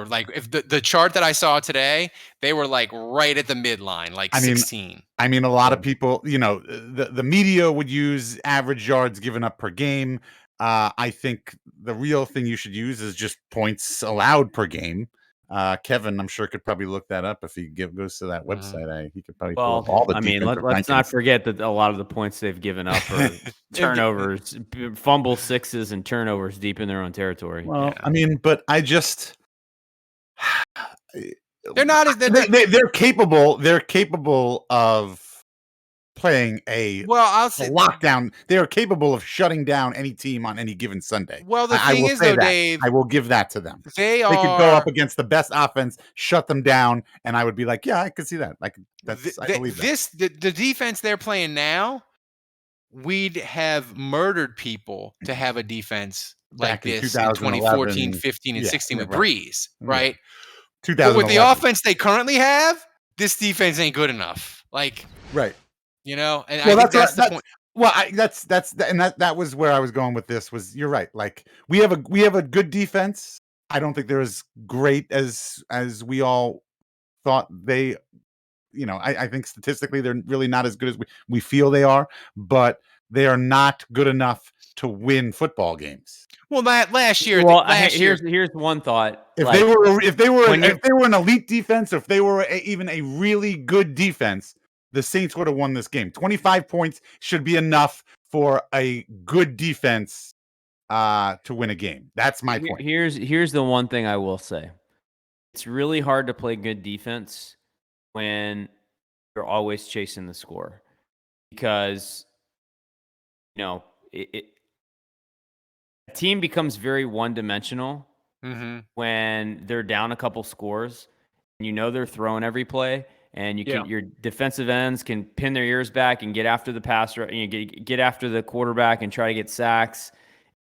like, if the chart that I saw today, they were like right at the midline, like 16. I mean, a lot of people, the media would use average yards given up per game. I think the real thing you should use is just points allowed per game. Kevin, I'm sure, could probably look that up if he goes to that website. He could probably pull up all the. Let's not forget that a lot of the points they've given up are turnovers, fumble sixes, and turnovers deep in their own territory. Well, I mean, but I just they're not as they're capable. They're capable of playing I'll say lockdown. They are capable of shutting down any team on any given Sunday. Well, the thing is, though, Dave, I will give that to them. They could go up against the best offense, shut them down, and I would be like, yeah, I could see that. Like I believe that. The defense they're playing now, we'd have murdered people to have a defense like this in 2014, 15, and 16 with Breeze, right? But with the offense they currently have, this defense ain't good enough. Like, right. And I think that's the point. Well, that was where I was going with this. Was you're right? Like we have a good defense. I don't think they're as great as we all thought they. I think statistically they're really not as good as we feel they are, but they are not good enough to win football games. Well, last year. Here's one thought. If they were an elite defense, or if they were even a really good defense, the Saints would have won this game. 25 points should be enough for a good defense to win a game. That's my point. Here's the one thing I will say. It's really hard to play good defense when you're always chasing the score, because a team becomes very one-dimensional when they're down a couple scores, and they're throwing every play. And your defensive ends can pin their ears back and get after the passer, get after the quarterback and try to get sacks.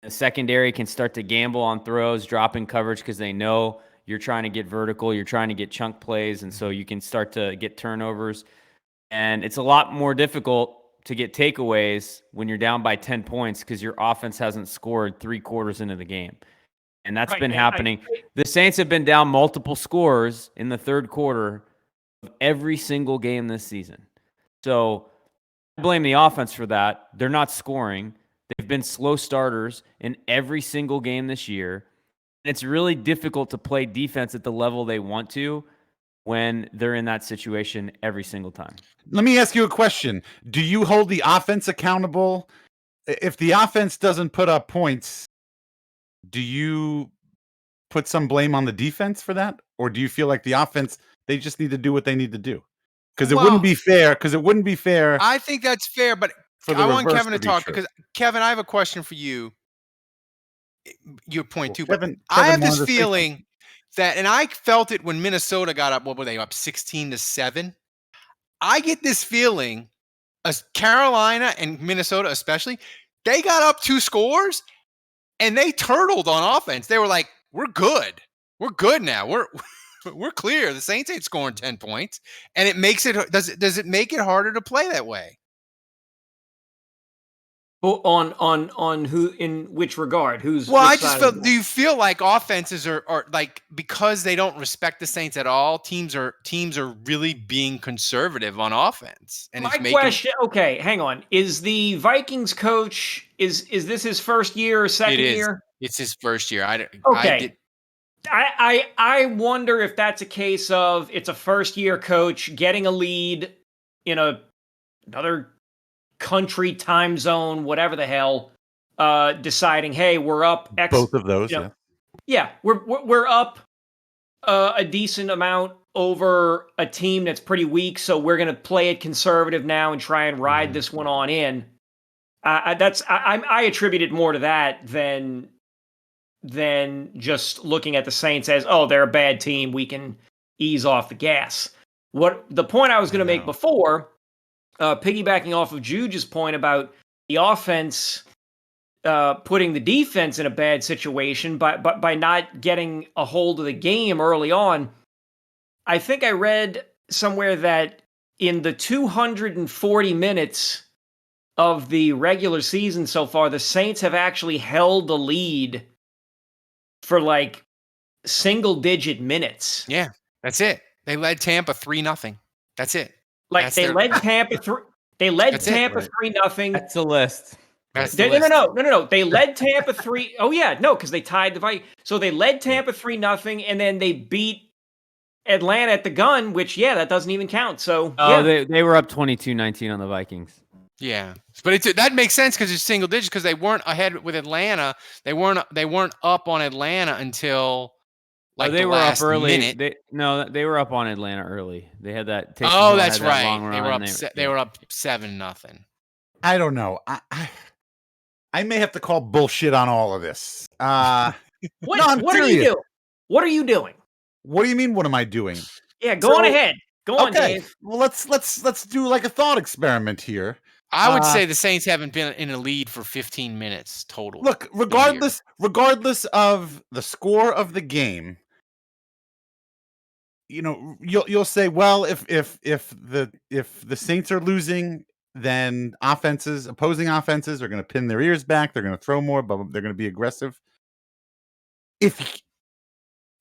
The secondary can start to gamble on throws, dropping coverage because they know you're trying to get vertical, you're trying to get chunk plays, and so you can start to get turnovers. And it's a lot more difficult to get takeaways when you're down by 10 points because your offense hasn't scored 3 quarters into the game. And that's been happening. The Saints have been down multiple scores in the third quarter of every single game this season. So I blame the offense for that. They're not scoring. They've been slow starters in every single game this year. And it's really difficult to play defense at the level they want to when they're in that situation every single time. Let me ask you a question. Do you hold the offense accountable? If the offense doesn't put up points, do you put some blame on the defense for that? Or do you feel like the offense, they just need to do what they need to do? Because it wouldn't be fair. I think that's fair, but I want Kevin to talk because, Kevin, I have a question for you. Your point too. Kevin I have this feeling that, and I felt it when Minnesota got up, what were they, up 16-7? I get this feeling, as Carolina and Minnesota especially, they got up 2 scores, and they turtled on offense. They were like, we're good. We're good now. We're clear. The Saints ain't scoring 10 points. And it makes it, does it make it harder to play that way? On who, in which regard? Well, I just feel, do you feel like offenses are like, because they don't respect the Saints at all, teams are really being conservative on offense? And my question, okay, hang on. Is the Vikings coach, is this his first year or second year? It's his first year. I wonder if that's a case of it's a first year coach getting a lead in another country, time zone, whatever the hell, deciding, hey, we're up X. Both of those, yeah, we're up a decent amount over a team that's pretty weak, so we're going to play it conservative now and try and ride this one on in. I attribute it more to that than just looking at the Saints as, oh, they're a bad team, we can ease off the gas. What the point I was going to make before, piggybacking off of Juge's point about the offense putting the defense in a bad situation by not getting a hold of the game early on, I think I read somewhere that in the 240 minutes of the regular season so far, the Saints have actually held the lead for like single-digit minutes. Yeah, that's it. They led Tampa 3-0. That's it. Like they led Tampa 3-0. That's a list. No. They led Tampa 3. Oh yeah, no, because they tied the Vikings. So they led Tampa 3-0, and then they beat Atlanta at the gun, which that doesn't even count. So they were up 22-19 on the Vikings. Yeah, but that makes sense because it's single digits because they weren't ahead with Atlanta. They weren't up on Atlanta until they were last up early. minute. They were up on Atlanta early. They had that. That's right. They were up 7-0. I don't know. I may have to call bullshit on all of this. What are you doing? What are you doing? What do you mean? What am I doing? Yeah, go on ahead. Go on, Dave. Well, let's do like a thought experiment here. I would say the Saints haven't been in a lead for 15 minutes total. Look, regardless of the score of the game, you'll say, well, if the Saints are losing, then opposing offenses are going to pin their ears back. They're going to throw more, but they're going to be aggressive. If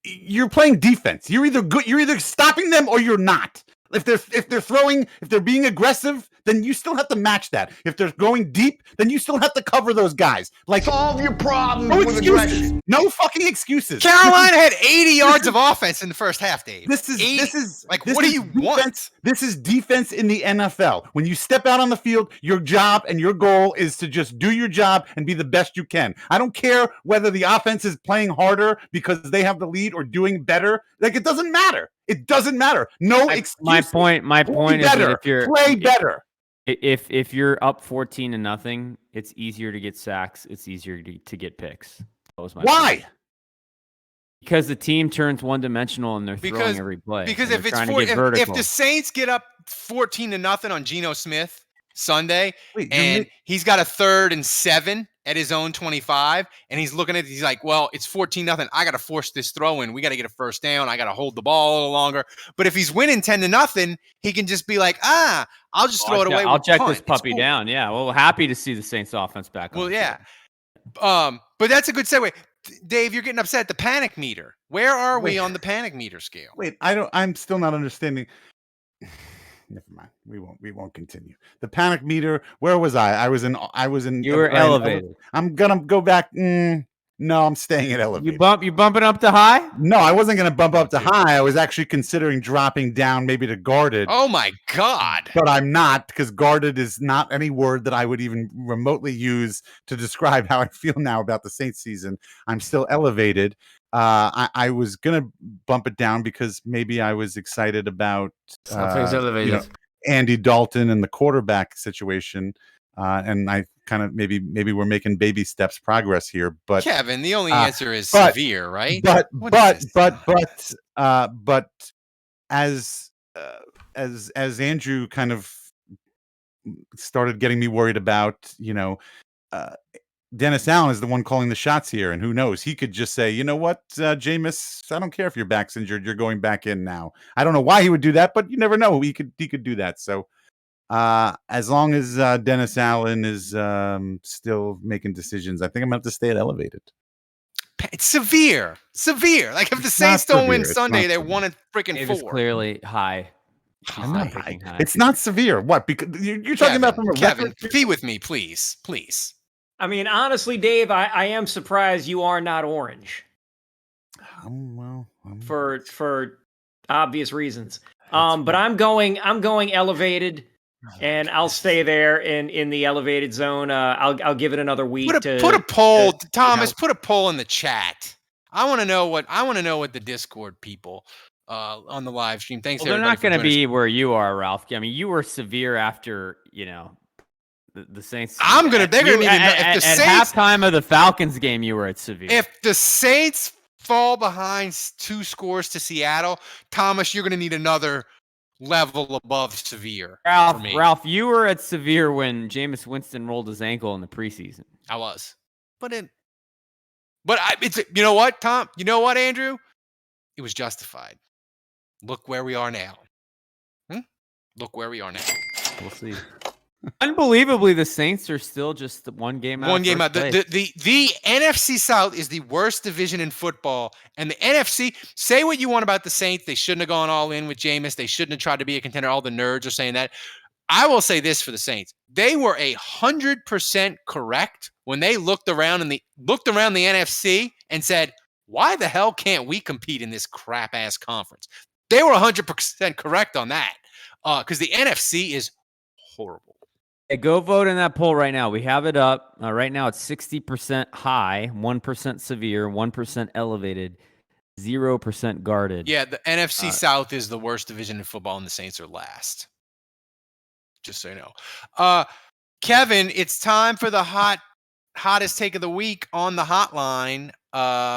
you're playing defense, you're either stopping them or you're not. If they're being aggressive, then you still have to match that. If they're going deep, then you still have to cover those guys. Like, solve your problem with aggression. No fucking excuses. Carolina had 80 yards of offense in the first half, Dave. This is what do you want? This is defense in the NFL. When you step out on the field, your job and your goal is to just do your job and be the best you can. I don't care whether the offense is playing harder because they have the lead or doing better. Like, it doesn't matter. It doesn't matter. No excuses. My point is that if you're play better. If you're up 14-0, it's easier to get sacks. It's easier to get picks. That was my Why? Point. Because the team turns one-dimensional and they're throwing every play. Because if the Saints get up 14-0 on Geno Smith, Sunday, and he's got a 3rd and 7 at his own 25, and he's looking at it, he's like, well, it's 14-0. I got to force this throw in. We got to get a first down. I got to hold the ball a little longer. But if he's winning 10-0, he can just be like, I'll just throw it away. I'll check this puppy down. Yeah, well, happy to see the Saints offense back on. Well, yeah. But that's a good segue. Dave, you're getting upset at the panic meter. Where are we on the panic meter scale? I'm still not understanding. Never mind. We won't continue. The panic meter. Where was I? I was in. You were elevated. I'm gonna go back. No, I'm staying at elevated. You bumping up to high? No, I wasn't gonna bump up to high. I was actually considering dropping down maybe to guarded. Oh my God. But I'm not, because guarded is not any word that I would even remotely use to describe how I feel now about the Saints season. I'm still elevated. I was gonna bump it down because maybe I was excited about Andy Dalton and the quarterback situation, and I kind of maybe we're making baby steps progress here. But Kevin, the only answer is severe, right? But as Andrew kind of started getting me worried about, Dennis Allen is the one calling the shots here, and who knows? He could just say, you know what, Jameis, I don't care if your back's injured, you're going back in now. I don't know why he would do that, but you never know. He could do that. So as long as Dennis Allen is still making decisions, I think I'm going to have to stay at elevated. It's severe. Like if the Saints don't win Sunday, they won a freaking 4. It's clearly high. High. It's not severe. What? Because you're talking about from a Kevin, be with me, please. I mean, honestly, Dave, I am surprised you are not orange. For obvious reasons. But I'm going elevated, and I'll stay there in the elevated zone. I'll give it another week. Put a poll, Thomas. Put a poll in the chat. I want to know what the Discord people on the live stream. Thanks. Well, they're not going to be where you are, Ralph. I mean, you were severe after the Saints. They're gonna need to know if the Saints, halftime of the Falcons game, you were at severe. If the Saints fall behind 2 scores to Seattle, Thomas, you're gonna need another level above severe. Ralph, you were at severe when Jameis Winston rolled his ankle in the preseason. I was, it's you know what, Tom? You know what, Andrew? It was justified. Look where we are now. Look where we are now. We'll see. Unbelievably, the Saints are still just one game out. The NFC South is the worst division in football, and the NFC. Say what you want about the Saints, they shouldn't have gone all in with Jameis. They shouldn't have tried to be a contender. All the nerds are saying that. I will say this for the Saints: they were 100% correct when they looked around the NFC and said, "Why the hell can't we compete in this crap ass conference?" They were 100% correct on that because the NFC is horrible. Hey, go vote in that poll right now. We have it up. Right now it's 60% high, 1% severe, 1% elevated, 0% guarded. Yeah, the NFC South is the worst division in football, and the Saints are last. Just so you know. Kevin, it's time for the hottest take of the week on the hotline,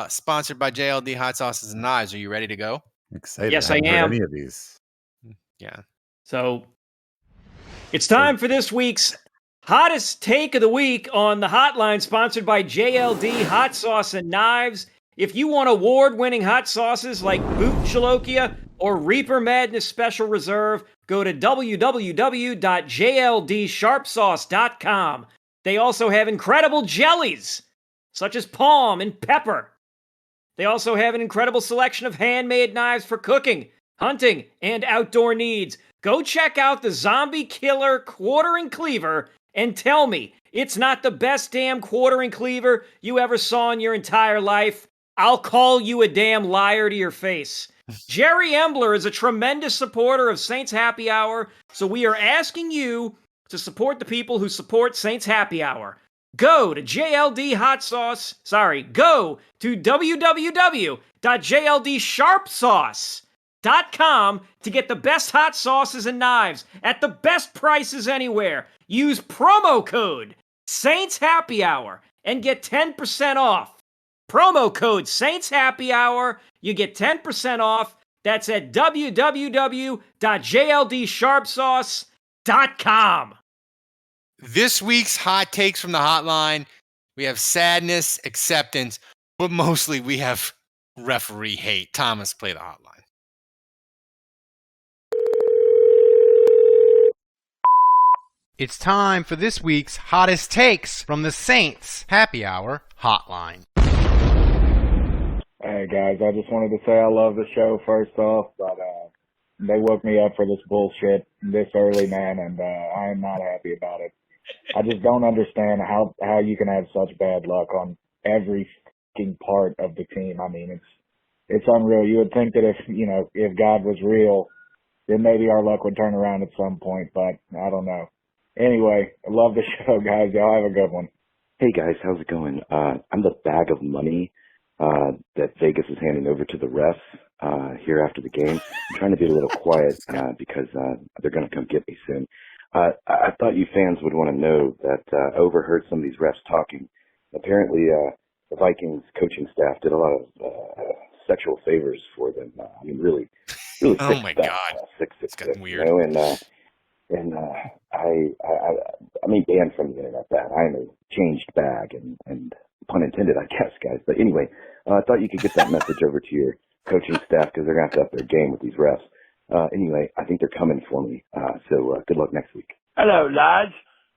sponsored by JLD Hot Sauces and Knives. Are you ready to go? Excited. Yes, I am. Any of these. Yeah. So it's time for this week's hottest take of the week on the hotline, sponsored by JLD Hot Sauce and Knives. If you want award-winning hot sauces like Boot Chalokia or Reaper Madness Special Reserve, go to www.jldsharpsauce.com. They also have incredible jellies, such as palm and pepper. They also have an incredible selection of handmade knives for cooking, hunting, and outdoor needs. Go check out the Zombie Killer Quartering Cleaver and tell me it's not the best damn quartering cleaver you ever saw in your entire life. I'll call you a damn liar to your face. Jerry Embler is a tremendous supporter of Saints Happy Hour, so we are asking you to support the people who support Saints Happy Hour. Go to www.jldsharpsauce.com to get the best hot sauces and knives at the best prices anywhere. Use promo code Saints Happy Hour and get 10% off. Promo code Saints Happy Hour. You get 10% off. That's at www.jldsharpsauce.com. This week's hot takes from the hotline, we have sadness, acceptance, but mostly we have referee hate. Thomas, play the hotline. It's time for this week's hottest takes from the Saints Happy Hour Hotline. Hey guys, I just wanted to say I love the show first off, but they woke me up for this bullshit this early, man, and I am not happy about it. I just don't understand how you can have such bad luck on every fucking part of the team. I mean, it's unreal. You would think that if God was real, then maybe our luck would turn around at some point, but I don't know. Anyway, I love the show, guys. Y'all have a good one. Hey guys, how's it going? I'm the bag of money that Vegas is handing over to the refs here after the game. I'm trying to be a little quiet because they're going to come get me soon. I thought you fans would want to know that I overheard some of these refs talking. Apparently, the Vikings coaching staff did a lot of sexual favors for them. I mean, really Oh sick my stuff. God, it's getting weird. You know, and I'm banned from the internet. That I am a changed bag, and pun intended, I guess, guys. But anyway, I thought you could get that message over to your coaching staff because they're going to have to up their game with these refs. Anyway, I think they're coming for me. So good luck next week. Hello, lads.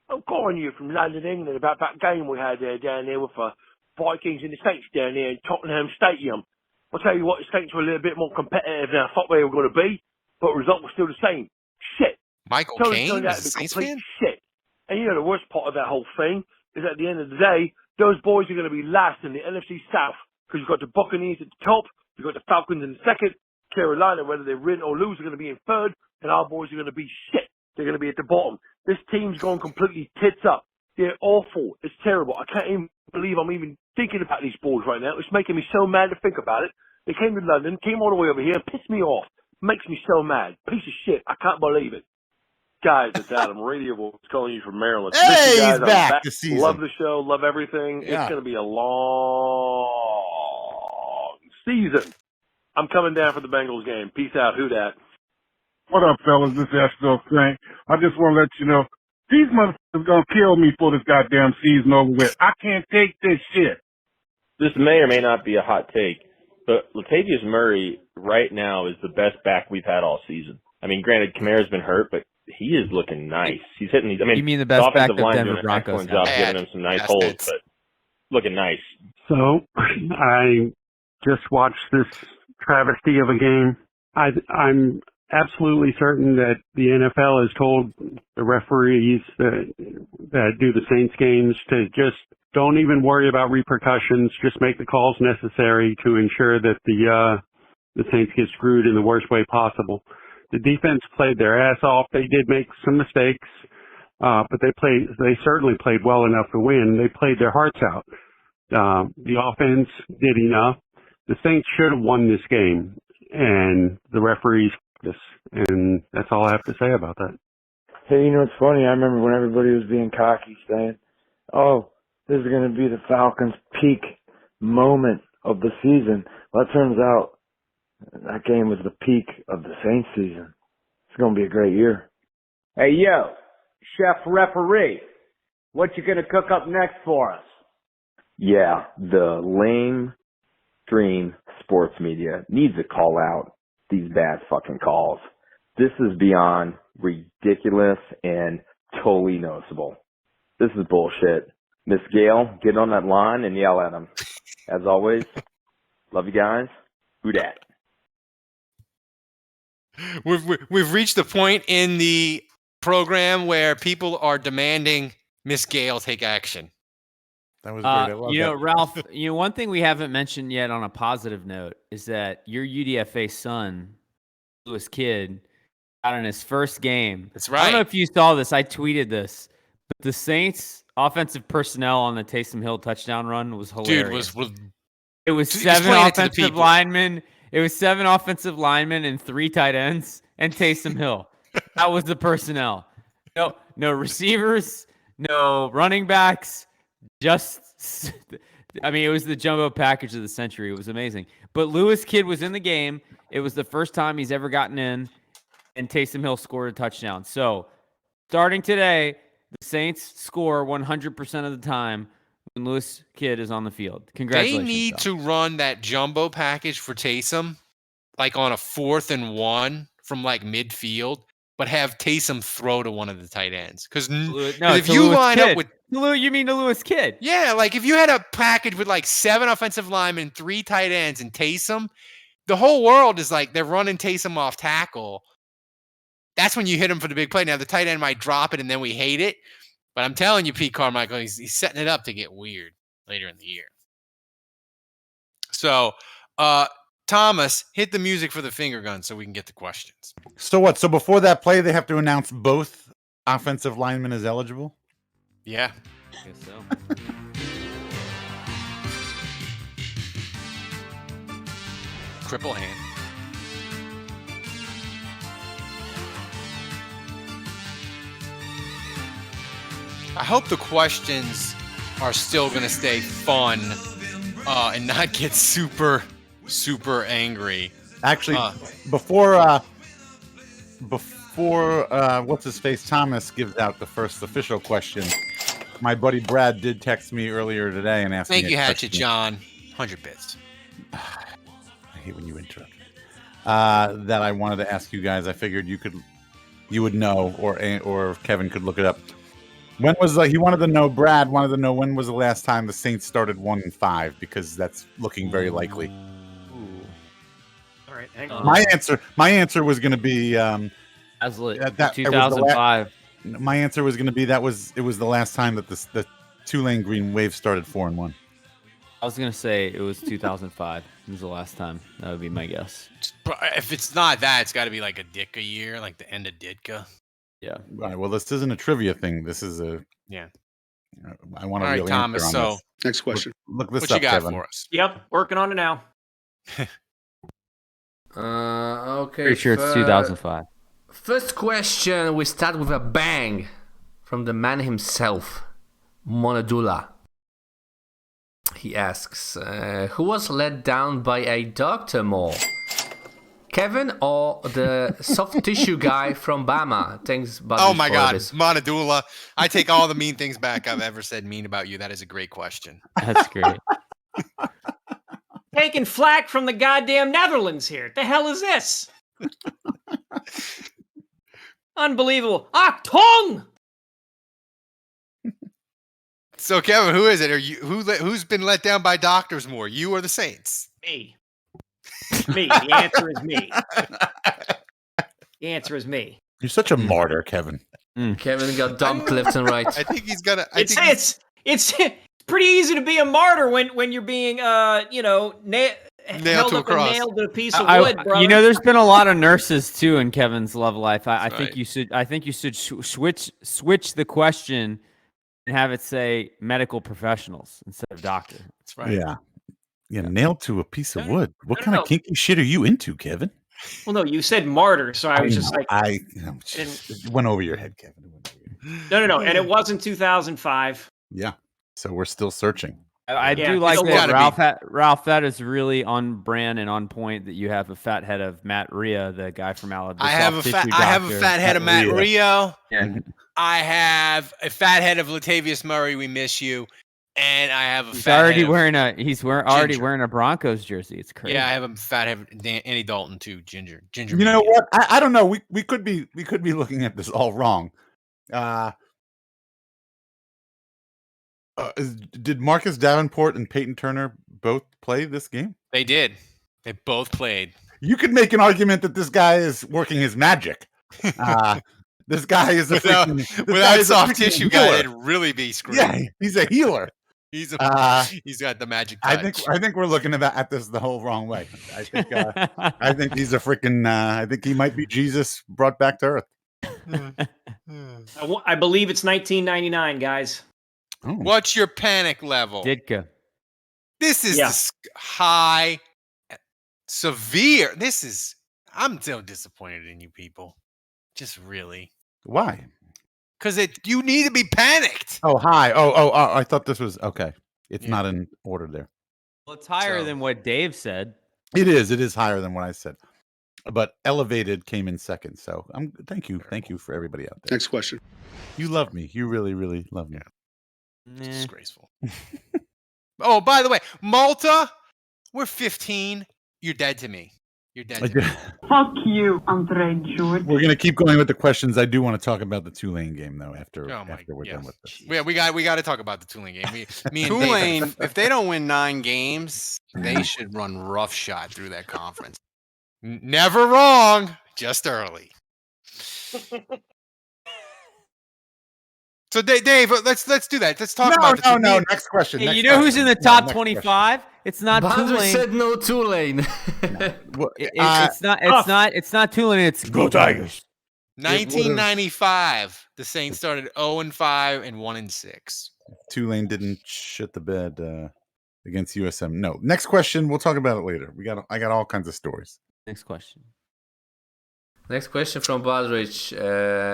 I'm calling you from London, England, about that game we had down there with the Vikings and the Saints down there in Tottenham Stadium. I'll tell you what, the Saints were a little bit more competitive than I thought they were going to be, but the result was still the same. Shit. Michael Totally Caine turned out is to a be Saints complete fan? shit. And you know the worst part of that whole thing is at the end of the day, those boys are going to be last in the NFC South because you've got the Buccaneers at the top, you've got the Falcons in the second, Carolina, whether they win or lose, are going to be in third, and our boys are going to be shit. They're going to be at the bottom. This team's gone completely tits up. They're awful. It's terrible. I can't even believe I'm even thinking about these boys right now. It's making me so mad to think about it. They came to London, came all the way over here, pissed me off. Makes me so mad. Piece of shit. I can't believe it. Guys, it's Adam Radio Wolf calling you from Maryland. Hey, Listen, guys, he's I'm back this season. Love the show. Love everything. Yeah. It's going to be a long season. I'm coming down for the Bengals game. Peace out. Who dat? What up, fellas? This is Astro Frank. I just want to let you know, these motherfuckers gonna kill me for this goddamn season over with. I can't take this shit. This may or may not be a hot take, but Latavius Murray right now is the best back we've had all season. I mean, granted, Kamara's been hurt, but he is looking nice. He's hitting these. I mean, You mean the best back offensive the line Denver doing an Broncos excellent job have? giving him some nice holes, but looking nice. So I just watched this travesty of a game. I'm absolutely certain that the NFL has told the referees that do the Saints games to just don't even worry about repercussions. Just make the calls necessary to ensure that the Saints get screwed in the worst way possible. The defense played their ass off. They did make some mistakes, but they certainly played well enough to win. They played their hearts out. The offense did enough. The Saints should have won this game, and the referees this, and that's all I have to say about that. Hey, you know what's funny? I remember when everybody was being cocky, saying, "Oh, this is going to be the Falcons' peak moment of the season." Well, it turns out that game was the peak of the Saints season. It's going to be a great year. Hey, yo, Chef Referee, what you going to cook up next for us? Yeah, the lame stream sports media needs to call out these bad fucking calls. This is beyond ridiculous and totally noticeable. This is bullshit. Miss Gale, get on that line and yell at him. As always, love you guys. Who dat? We've reached the point in the program where people are demanding Miss Gale take action. That was great. I love that. Ralph, one thing we haven't mentioned yet on a positive note is that your UDFA son, Lewis Kidd, got in his first game. That's right. I don't know if you saw this. I tweeted this. But the Saints offensive personnel on the Taysom Hill touchdown run was hilarious. Dude, it was seven offensive linemen. It was 7 offensive linemen and 3 tight ends and Taysom Hill. That was the personnel. No receivers, no running backs. It was the jumbo package of the century. It was amazing. But Lewis Kidd was in the game. It was the first time he's ever gotten in, and Taysom Hill scored a touchdown. So, starting today, The Saints score 100% of the time when Lewis Kidd is on the field. They Congratulations. need to run that jumbo package for Taysom, like on a 4th and 1 from like midfield, but have Taysom throw to one of the tight ends. Because if you line up with you mean to Lewis Kidd? Yeah, like if you had a package with like 7 offensive linemen, 3 tight ends, and Taysom, the whole world is like they're running Taysom off tackle. That's when you hit him for the big play. Now the tight end might drop it, and then we hate it. But I'm telling you, Pete Carmichael, he's setting it up to get weird later in the year. So, Thomas, hit the music for the finger gun so we can get the questions. So what? So before that play, they have to announce both offensive linemen as eligible? Yeah. I guess so. Cripple hand. I hope the questions are still going to stay fun and not get super angry. Actually, before what's his face Thomas gives out the first official question, my buddy Brad did text me earlier today and asked me. Thank you, Hatchet John. 100 bits. I hate when you interrupt. That I wanted to ask you guys. I figured you would know, or Kevin could look it up. When was he wanted to know? Brad wanted to know when was the last time the Saints started 1-5, because that's looking very likely. Ooh. All right, hang on. My answer was going to be 2005. My answer was going to be it was the last time that the Tulane Green Wave started 4-1. I was going to say it was 2005. It was the last time. That would be my guess. If it's not that, it's got to be like a Ditka year, like the end of Ditka. Yeah. All right. Well, this isn't a trivia thing. This is a. Yeah. I want to All really right, Thomas. answer on So this. Next question. Look this what up, you got Kevin. for us? Yep, working on it now. Okay. Pretty sure it's 2005. First question, we start with a bang from the man himself, Monadula. He asks, who was let down by a doctor more? Kevin or the soft tissue guy from Bama? Thanks, buddy. Oh my God, this. Monadula. I take all the mean things back I've ever said mean about you. That is a great question. That's great. Taking flack from the goddamn Netherlands here. The hell is this? Unbelievable. Tongue! So Kevin, who is it? Are you who's been let down by doctors more? You or the Saints? Me. Me. The answer is me. The answer is me. You're such a martyr, Kevin. Kevin got dumped left and right. I think he's gonna. It's pretty easy to be a martyr when you're being held to a up cross. and nailed to a piece of wood, brother. You know, there's been a lot of nurses too in Kevin's love life. I think you should switch the question and have it say medical professionals instead of doctor. That's right. Yeah, nailed to a piece of wood. What kind of kinky shit are you into, Kevin? Well, no, you said martyr, so I was just like, it went over your head, Kevin. No, and it wasn't 2005. Yeah, so we're still searching. I do like that, Ralph. That is really on brand and on point. That you have a fat head of Matt Rhea, the guy from Alabama. I have a fat head of Matt Rio. I have a fat head of Latavius Murray. We miss you. And I have a He's fat already head wearing Ginger. wearing a Broncos jersey. It's crazy. Yeah, I have a fat head of Andy Dalton too. Ginger. You know what? I don't know. We could be looking at this all wrong. Did Marcus Davenport and Peyton Turner both play this game? They did. They both played. You could make an argument that this guy is working his magic. This guy is without soft tissue guy, it'd really be screwed. Yeah, he's a healer. He's got the magic touch. I think we're looking at this the whole wrong way. I think he's a freaking. I think he might be Jesus brought back to earth. I believe it's 1999, guys. Oh. What's your panic level? Ditka. This is high, severe. I'm so disappointed in you people. Just really. Why? Because you need to be panicked. Oh, hi. Oh, I thought this was okay. It's not in order there. Well, it's higher than what Dave said. It is higher than what I said. but elevated came in second. So thank you for everybody out there. Next question. You love me. You really, really love me. It's disgraceful. Oh, by the way, Malta, we're 15. You're dead to me. You're dead to me. Fuck you, Andre George. We're gonna keep going with the questions. I do want to talk about the Tulane game though. After we're done with this. Yeah, we got to talk about the Tulane game. Me and Tulane, Dave, if they don't win 9 games, they should run roughshod through that conference. Never wrong, just early. So Dave, let's do that. Let's talk about the No. Next question. Hey, next you know who's question. in the top 25? It's not Boundary Tulane. said no Tulane. It's not Tulane. It's Go Tigers. 1995, the Saints started 0-5 and 1-6. Tulane didn't shit the bed against USM. No. Next question. We'll talk about it later. I got all kinds of stories. Next question. Next question from Badrich.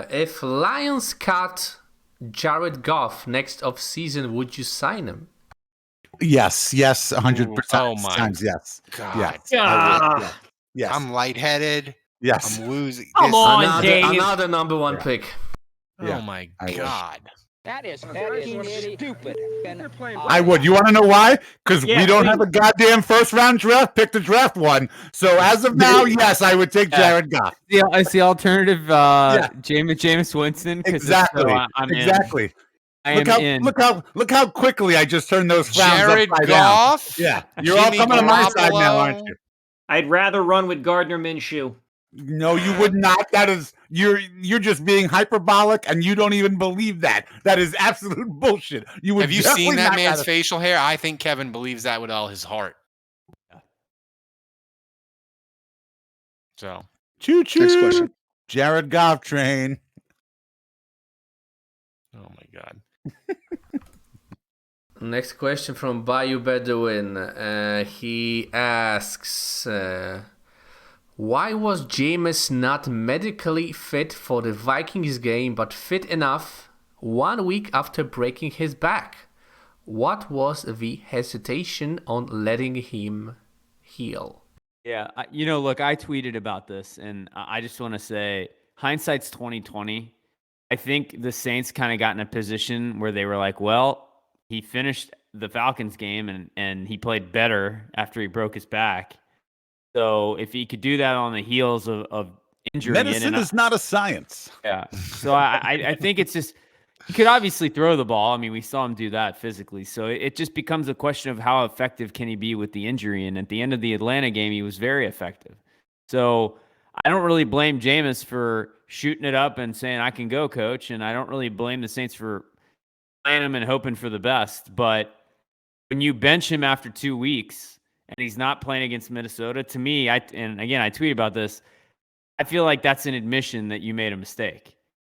If Lions cut Jared Goff next off season, would you sign him? Yes, 100%. Oh my times yes. God. Yes. Yes. I'm lightheaded. Yes. I'm woozy. Come on, Dave. Another number one pick. Oh my God. That is stupid. I would. You want to know why? Because we don't have a goddamn first round draft pick to draft one. So as of now, yes, I would take Jared Goff. Yeah, I see alternative Jameis Winston. Exactly. I'm exactly. In. I am in. Look how quickly I just turned those frowns Jared upside Goff. down. Yeah, you're all coming to my side now, aren't you? I'd rather run with Gardner Minshew. No, you would not. That is you're just being hyperbolic, and you don't even believe that. That is absolute bullshit. You would. Have you seen that man's facial hair? I think Kevin believes that with all his heart. So, choo choo. Next question. Jared Goff train. Oh my God. Next question from Bayou Bedouin. He asks, why was Jameis not medically fit for the Vikings game, but fit enough 1 week after breaking his back? What was the hesitation on letting him heal? Yeah, look, I tweeted about this, and I just want to say, hindsight's 2020. I think the Saints kind of got in a position where they were like, well, he finished the Falcons game and he played better after he broke his back. So if he could do that on the heels of injury, medicine is not a science. Yeah. So I think it's just, he could obviously throw the ball. I mean, we saw him do that physically. So it just becomes a question of how effective can he be with the injury. And at the end of the Atlanta game, he was very effective. So I don't really blame Jameis for shooting it up and saying, I can go, coach. And I don't really blame the Saints for playing him and hoping for the best. But when you bench him after 2 weeks and he's not playing against Minnesota, to me, and again, I tweet about this, I feel like that's an admission that you made a mistake.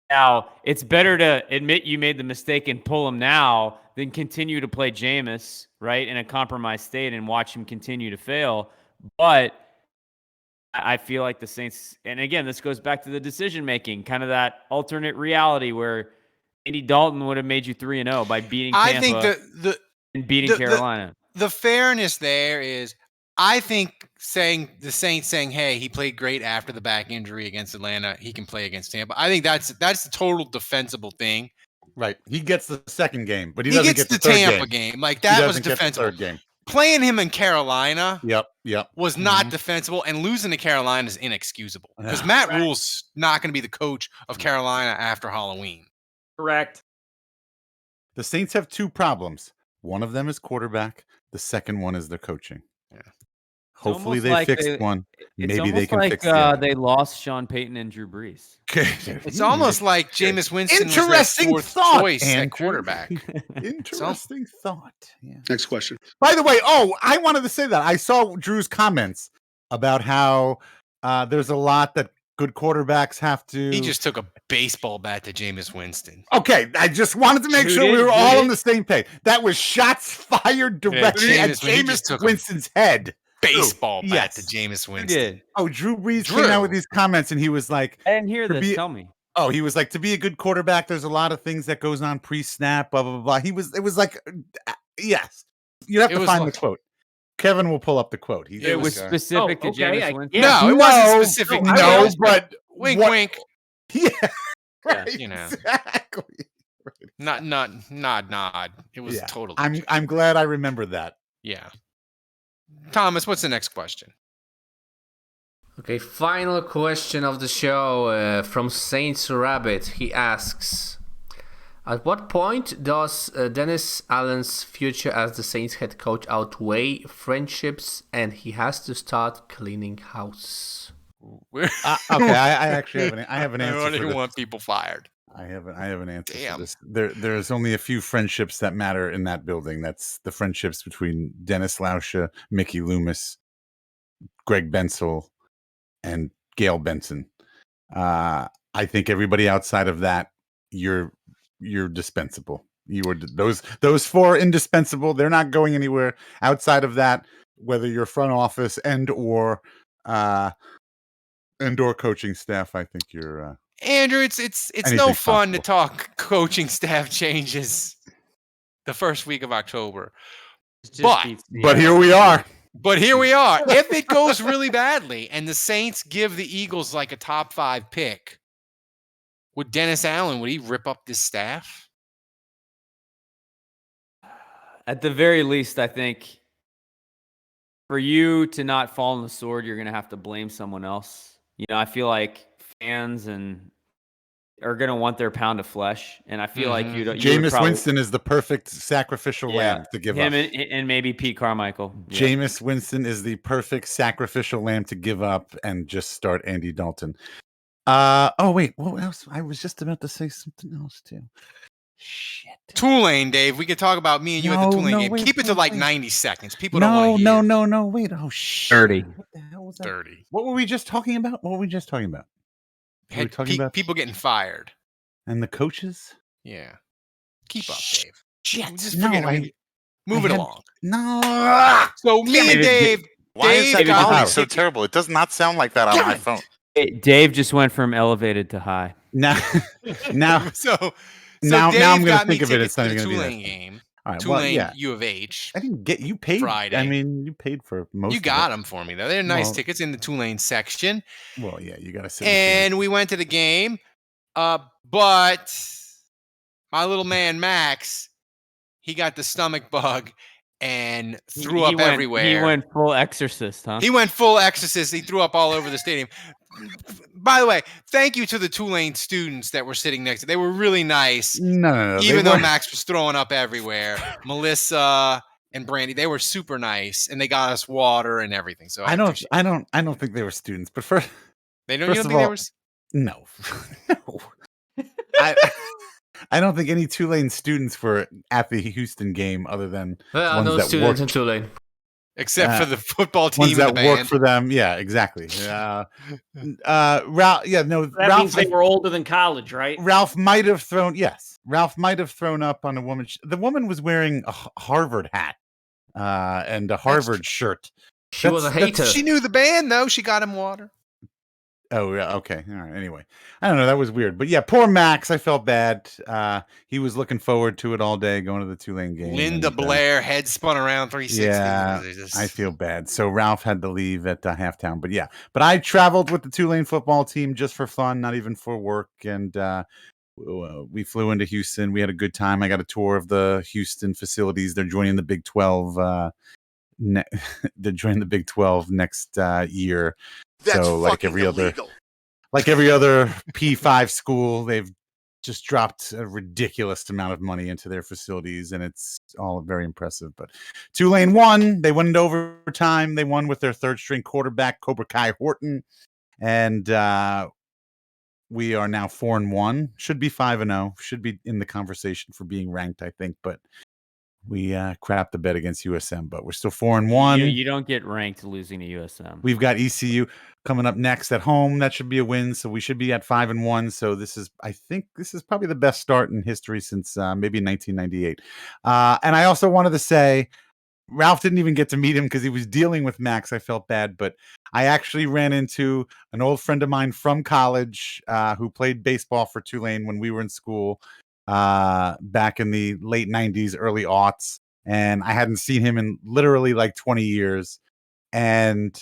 Now, it's better to admit you made the mistake and pull him now than continue to play Jameis, right, in a compromised state and watch him continue to fail. But I feel like the Saints, and again, this goes back to the decision-making, kind of that alternate reality where Andy Dalton would have made you 3-0 by beating Tampa I think and beating Carolina. The fairness there is, I think the Saints saying, hey, he played great after the back injury against Atlanta, he can play against Tampa. I think that's the total defensible thing. Right. He gets the second game, but he doesn't get the third Tampa game. Like, that was defensible. Third game. Playing him in Carolina was not defensible, and losing to Carolina is inexcusable because Matt Rule's not going to be the coach of Carolina after Halloween. Correct. The Saints have 2 problems. One of them is quarterback. The second one is their coaching. Yeah. Hopefully they fixed one. Maybe they can fix the other. They lost Sean Payton and Drew Brees. It's almost like Jameis Winston was their fourth choice at quarterback. Interesting thought. Yeah. Next question. By the way, I wanted to say that. I saw Drew's comments about how there's a lot that good quarterbacks have to. He just took a baseball bat to Jameis Winston. Okay, I just wanted to make sure we were all on the same page. That was shots fired directly at Jameis Winston's head. Baseball bat to Jameis Winston. Oh, Drew Brees came out with these comments, and he was like, I didn't hear this. Tell me. Oh, he was like, to be a good quarterback, there's a lot of things that goes on pre-snap, blah, blah, blah. It was like, yes. You'd have to find the quote. Kevin will pull up the quote. It was specific to Jameis Winston. No, it wasn't specific. No, but wink, what- wink. Yeah, Right, you know, exactly. Not nod. It was totally. I'm glad I remember that. Yeah. Thomas, what's the next question? Okay, final question of the show from Saints Rabbit. He asks, at what point does Dennis Allen's future as the Saints head coach outweigh friendships and he has to start cleaning house? Okay, I actually have an answer. I don't for even this. want people fired. I have an answer Damn. for this. There's only a few friendships that matter in that building. That's the friendships between Dennis Lauscha, Mickey Loomis, Greg Bensel, and Gail Benson. I think everybody outside of that, you're dispensable. You were those four indispensable. They're not going anywhere outside of that. Whether you're front office and or coaching staff, I think you're. Andrew, it's no fun to talk coaching staff changes the first week of October. But here we are. But here we are. If it goes really badly and the Saints give the Eagles like a top 5 pick, would Dennis Allen, would he rip up this staff? At the very least, I think for you to not fall on the sword, you're going to have to blame someone else. You know, I feel like fans are going to want their pound of flesh, and I feel like Jameis Winston is the perfect sacrificial lamb to give up. And maybe Pete Carmichael. Jameis Winston is the perfect sacrificial lamb to give up and just start Andy Dalton. Oh wait, what else? I was just about to say something else too. Shit. Tulane, Dave. We could talk about me and you at the Tulane game. Wait, Keep it to like 90 seconds. People don't want to hear. No. Wait. Oh shit. 30. What the hell was that? 30. What were we just talking about? People getting fired. And the coaches? Yeah. Keep up, Dave. Shit. Just No, forget move it along. No. So me and Dave. Why is that got quality us- so terrible? It does not sound like that on my phone. Dave just went from elevated to high. Now, So now Dave I'm going got to me think of it. tickets It's not to even the going to be Tulane that. game. All right, Tulane, U of H. I didn't get you paid. Friday. I mean, you paid for most. You of got it. them for me though. They're nice Well- tickets in the Tulane section. Well, yeah, you got to sit. And we went to the game. But my little man Max, he got the stomach bug and threw up everywhere. He went full exorcist, huh? He went full exorcist. He threw up all over the stadium. By the way, thank you to the Tulane students that were sitting next to. They were really nice. No. Even though Max was throwing up everywhere, Melissa and Brandy, they were super nice, and they got us water and everything. So I don't think they were students. But first, they don't. first You don't of think they all, were? No. I don't think any Tulane students were at the Houston game other than There are ones no that students in worked, Tulane. Except for the football team ones and that the work band. for them. Yeah, exactly. Ralph. Yeah, no. That means they were older than college, right? Ralph might have thrown. Yes, Ralph might have thrown up on a woman. The woman was wearing a Harvard hat and a Harvard shirt. She was a hater. She knew the band though. She got him water. Oh, yeah. Okay. All right. Anyway, I don't know. That was weird. But yeah, poor Max. I felt bad. He was looking forward to it all day, going to the Tulane game. Linda Blair head spun around 360. Yeah, I feel bad. So Ralph had to leave at halftime. But yeah, but I traveled with the Tulane football team just for fun, not even for work. And we flew into Houston. We had a good time. I got a tour of the Houston facilities. They're joining the Big 12. They're joining the Big 12 next year. That's so like fucking every illegal. other P5 school, they've just dropped a ridiculous amount of money into their facilities, and it's all very impressive. But Tulane won. They went into overtime. They won with their third string quarterback, Cobra Kai Horton, and we are now 4-1. Should be 5-0. Should be in the conversation for being ranked, I think, but we crapped the bet against USM, but we're still 4-1. You don't get ranked losing to USM. We've got ECU coming up next at home. That should be a win. So we should be at 5-1. So I think this is probably the best start in history since maybe 1998. And I also wanted to say, Ralph didn't even get to meet him because he was dealing with Max. I felt bad, but I actually ran into an old friend of mine from college who played baseball for Tulane when we were in school back in the late 90s, early aughts. and I hadn't seen him in literally like 20 years. And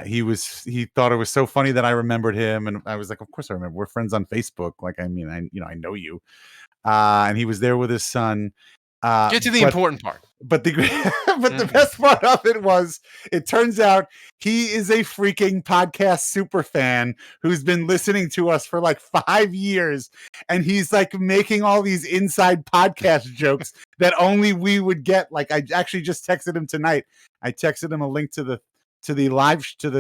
he thought it was so funny that I remembered him, and I was like, of course I remember. We're friends on Facebook. Like, I mean, I know you. And he was there with his son. Get to the important part. But the best part of it was, it turns out he is a freaking podcast super fan who's been listening to us for like 5 years, and he's like making all these inside podcast jokes that only we would get. Like, I actually just texted him tonight. I texted him a link to the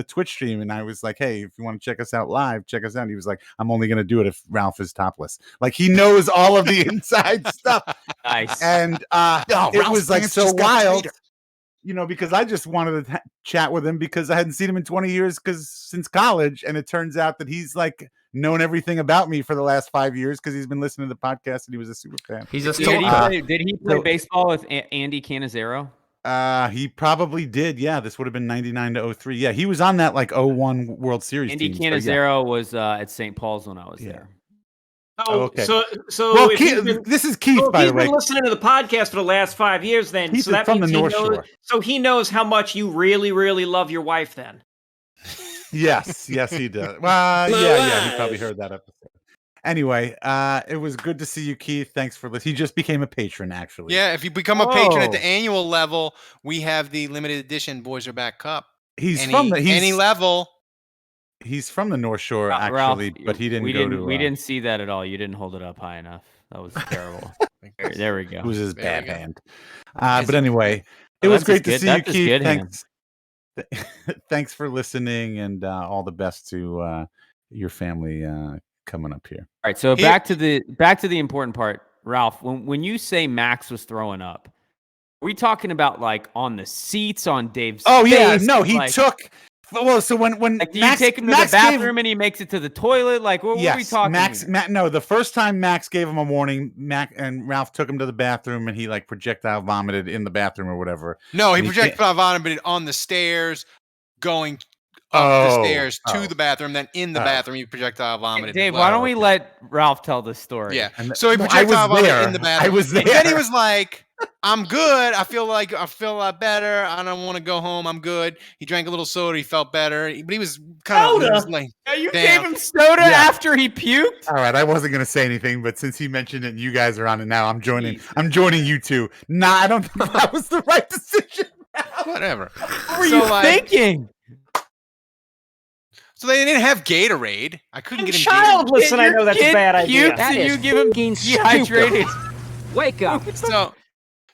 Twitch stream, and I was like, hey, if you want to check us out live, check us out. And he was like, I'm only going to do it if Ralph is topless. Like, he knows all of the inside stuff. Nice. And it was like so wild, because I just wanted to chat with him because I hadn't seen him in 20 years since college. And it turns out that he's like known everything about me for the last 5 years because he's been listening to the podcast and he was a super fan. Did he play baseball with Andy Cannizzaro? He probably did. Yeah, this would have been 99 to 03. Yeah, he was on that like 01 World Series. Andy team, Cannizzaro was at St. Paul's when I was there. Oh, okay. So well, this is Keith, by the way. He's been listening to the podcast for the last 5 years. Then, Keith so that from means the North he knows. Shore. So he knows how much you really, really love your wife. Then. Yes, he does. Well, yeah, he probably heard that episode. Anyway, it was good to see you, Keith. Thanks for listening. He just became a patron, actually. Yeah, if you become a patron at the annual level, we have the limited edition Boys Are Back Cup. He's any level. He's from the North Shore, actually, Ralph, but he didn't go to. We didn't see that at all. You didn't hold it up high enough. That was terrible. There we go. It was his bad hand. But anyway, it was great to see you, Keith. Thanks. Thanks for listening, and all the best to your family coming up here. All right, so back to the important part, Ralph. When you say Max was throwing up, are we talking about like on the seats on Dave's? Oh yeah, face? no, he like, took. Well, so when like, do Max, you take him to Max the bathroom and he makes it to the toilet? Like, what are we talking? No, the first time Max gave him a warning, Mac and Ralph took him to the bathroom and he like projectile vomited in the bathroom or whatever. No, he projectile vomited on the stairs, going up the stairs to the bathroom, then in the bathroom he projectile vomited. Dave, why don't we let Ralph tell this story? Yeah. So he projectile vomited in the bathroom. I was there. And then he was like, I'm good. I feel a lot better. I don't want to go home. I'm good. He drank a little soda. He felt better. But he was kind of like, yeah, you gave him soda after he puked? All right, I wasn't going to say anything, but since he mentioned it and you guys are on it now, I'm joining you two. Nah, I don't think that was the right decision. Whatever. What were you thinking? So they didn't have Gatorade. I couldn't get him childless, and I know that's a bad idea. That you give him dehydrated. Wake up.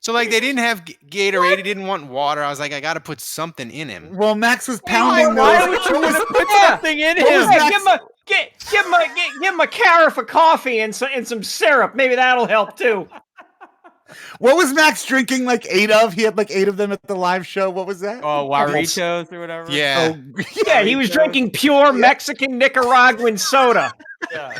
So like they didn't have Gatorade. He didn't want water. I was like, I got to put something in him. Well, Max was pounding. Why would you want to put something in him? Give him a carafe of coffee and some syrup. Maybe that'll help too. What was Max drinking like 8 of? He had like 8 of them at the live show. What was that? Oh, Warritos or whatever. Yeah. Yeah, he was drinking pure Mexican Nicaraguan soda. Yeah.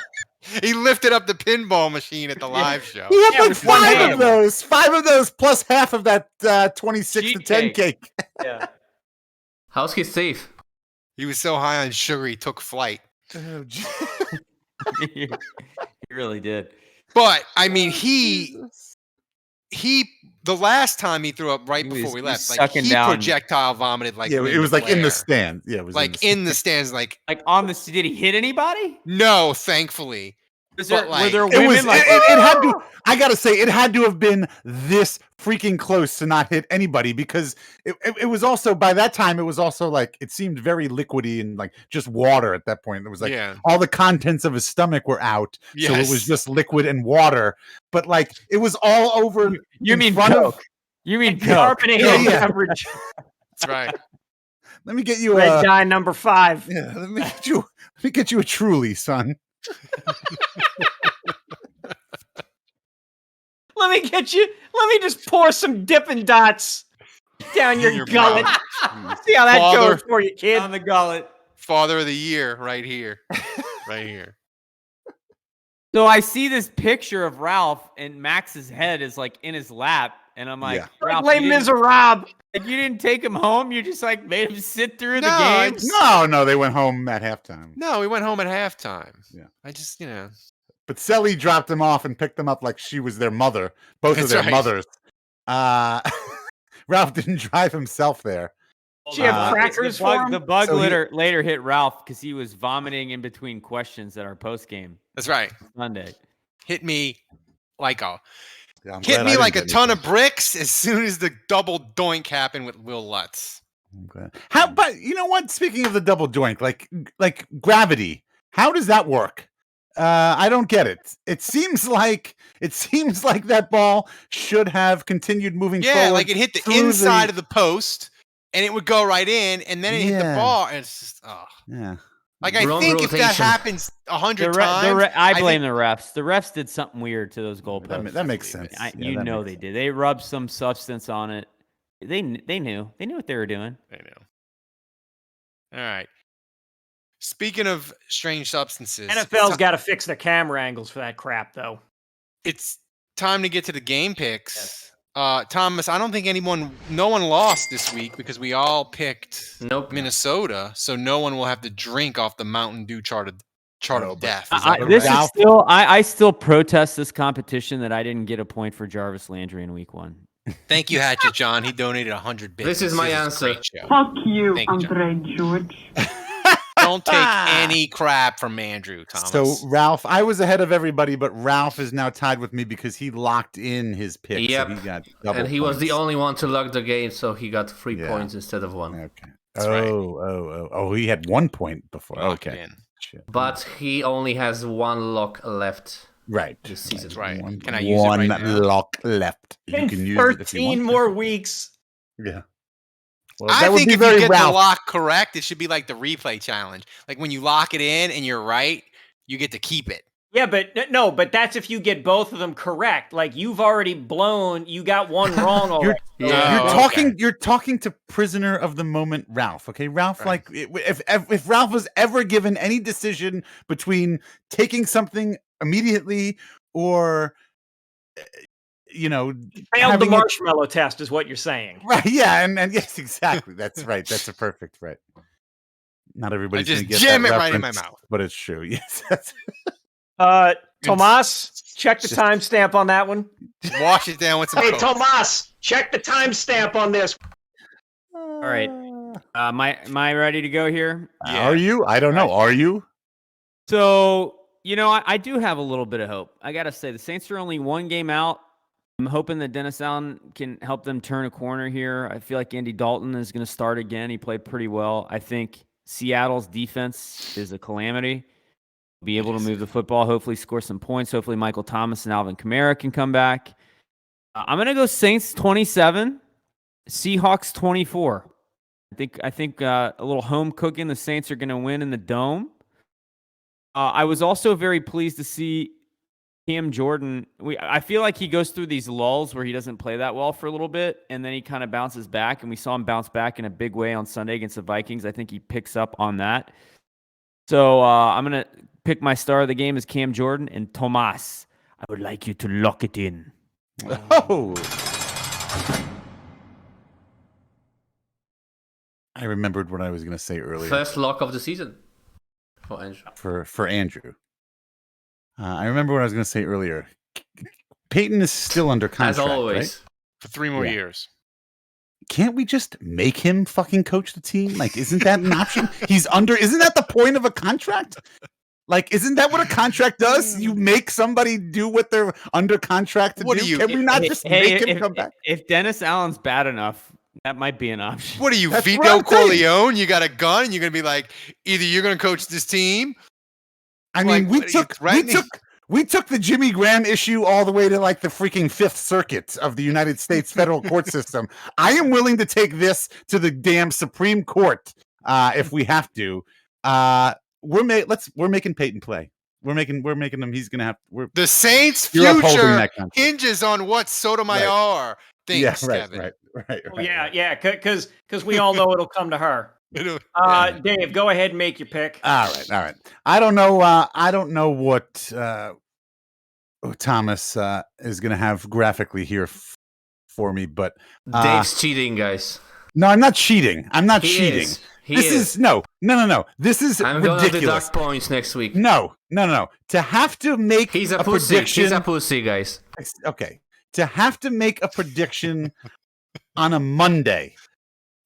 He lifted up the pinball machine at the live show. He had like 5 of those. 5 of those plus half of that 26 to 10 cake. Yeah. How's he safe? He was so high on sugar he took flight. He really did. But I mean, he the last time he threw up before we left, like he projectile vomited like it was like in the stands. Yeah, it was like in the stands, like on the. Did he hit anybody? No, thankfully. Were there women? It had to. I gotta say, it had to have been this freaking close to not hit anybody because it was also by that time it was also like it seemed very liquidy and like just water at that point. It was like all the contents of his stomach were out, so it was just liquid and water. But like it was all over. You mean Coke? You mean carbonated beverage? That's right. Let me get you Red Dye number 5. Yeah, let me get you a Truly, son. Let me just pour some Dippin' Dots down your gullet. See how that goes for you, kid. On the gullet. Father of the year right here. Right here. So I see this picture of Ralph and Max's head is like in his lap. And I'm like, Ralph, Les Miserables. Like you didn't take him home. You just like made him sit through the game. No, they went home at halftime. No, we went home at halftime. Yeah. I just, But Selly dropped them off and picked them up like she was their mother. Both of their mothers. Ralph didn't drive himself there. Did you have crackers for him? The bug later hit Ralph because he was vomiting in between questions at our post game. That's right. Sunday. Hit me like a ton of bricks as soon as the double doink happened with Will Lutz. Okay. But you know what? Speaking of the double doink, like gravity, how does that work? I don't get it. It seems like that ball should have continued moving forward. Yeah, like it hit the inside of the post, and it would go right in, and then it hit the bar, and it's just yeah. Like I think if that happens 100 times, I blame the refs. The refs did something weird to those goalposts. That makes sense. They did. They rubbed some substance on it. They knew. They knew what they were doing. They knew. All right. Speaking of strange substances, NFL's got to fix their camera angles for that crap, though. It's time to get to the game picks. Thomas, I don't think no one lost this week because we all picked Minnesota, so no one will have to drink off the Mountain Dew chart of death. I still protest this competition that I didn't get a point for Jarvis Landry in week 1. Thank you, Hatchet John. He donated 100 bits. This is my answer. Fuck you, Andre George. Don't take any crap from Andrew, Thomas. So, Ralph, I was ahead of everybody, but Ralph is now tied with me because he locked in his pick. Yep. So he got double and he points. was the only one to lock the game, so he got 3 points instead of 1. Okay. He had 1 point before. Okay. But he only has 1 lock left. Right. This season. That's right. One, can I use it right now? lock left. You can use 13 it if you want more weeks. Yeah. Well, I think if you get Ralph. the lock correct, it should be like the replay challenge. Like when you lock it in and you're right, you get to keep it. Yeah, but that's if you get both of them correct. Like you've already blown, you got one wrong already. You're talking to prisoner of the moment, Ralph. Okay, Ralph. Right. Like if Ralph was ever given any decision between taking something immediately or failed the marshmallow test is what you're saying. Right, yeah, and yes, exactly. That's right. That's a perfect right. Not everybody's going to get jam that it right in my mouth. But it's true. Yes. Tomas, check the timestamp on that one. Wash it down with some Coke. Tomas, check the timestamp on this. All right. Am I ready to go here? Yeah. Are you? I don't know. Are you? So, I do have a little bit of hope. I got to say, the Saints are only 1 game out. I'm hoping that Dennis Allen can help them turn a corner here. I feel like Andy Dalton is going to start again. He played pretty well. I think Seattle's defense is a calamity. Be able to move the football, hopefully score some points. Hopefully Michael Thomas and Alvin Kamara can come back. I'm going to go Saints 27, Seahawks 24. I think a little home cooking. The Saints are going to win in the Dome. I was also very pleased to see Cam Jordan. I feel like he goes through these lulls where he doesn't play that well for a little bit, and then he kind of bounces back, and we saw him bounce back in a big way on Sunday against the Vikings. I think he picks up on that. So I'm going to pick my star of the game as Cam Jordan, and Tomas, I would like you to lock it in. Oh! I remembered what I was going to say earlier. First lock of the season for Andrew. For Andrew. I remember what I was going to say earlier. Peyton is still under contract, as always, right? For 3 more years. Can't we just make him fucking coach the team? Like, isn't that an option? Isn't that the point of a contract? Like, isn't that what a contract does? You make somebody do what they're under contract to do. Can we not just make him come back? If Dennis Allen's bad enough, that might be an option. What are you, Vito Corleone? You got a gun and you're going to be like, either you're going to coach this team. I mean, we took the Jimmy Graham issue all the way to like the freaking 5th Circuit of the United States federal court system. I am willing to take this to the damn Supreme Court if we have to. We're making Peyton play. We're making him. He's gonna have. The Saints' future hinges on what Sotomayor thinks. Yeah, right. Yeah, because we all know it'll come to her. Dave, go ahead and make your pick. All right. I don't know what Thomas is going to have graphically here for me, but Dave's cheating, guys. No, I'm not cheating. This is no. This is I'm ridiculous. going to deduct points next week. No. To have to make He's a pussy. prediction. He's a pussy, guys. Okay. to have to make a prediction on a Monday,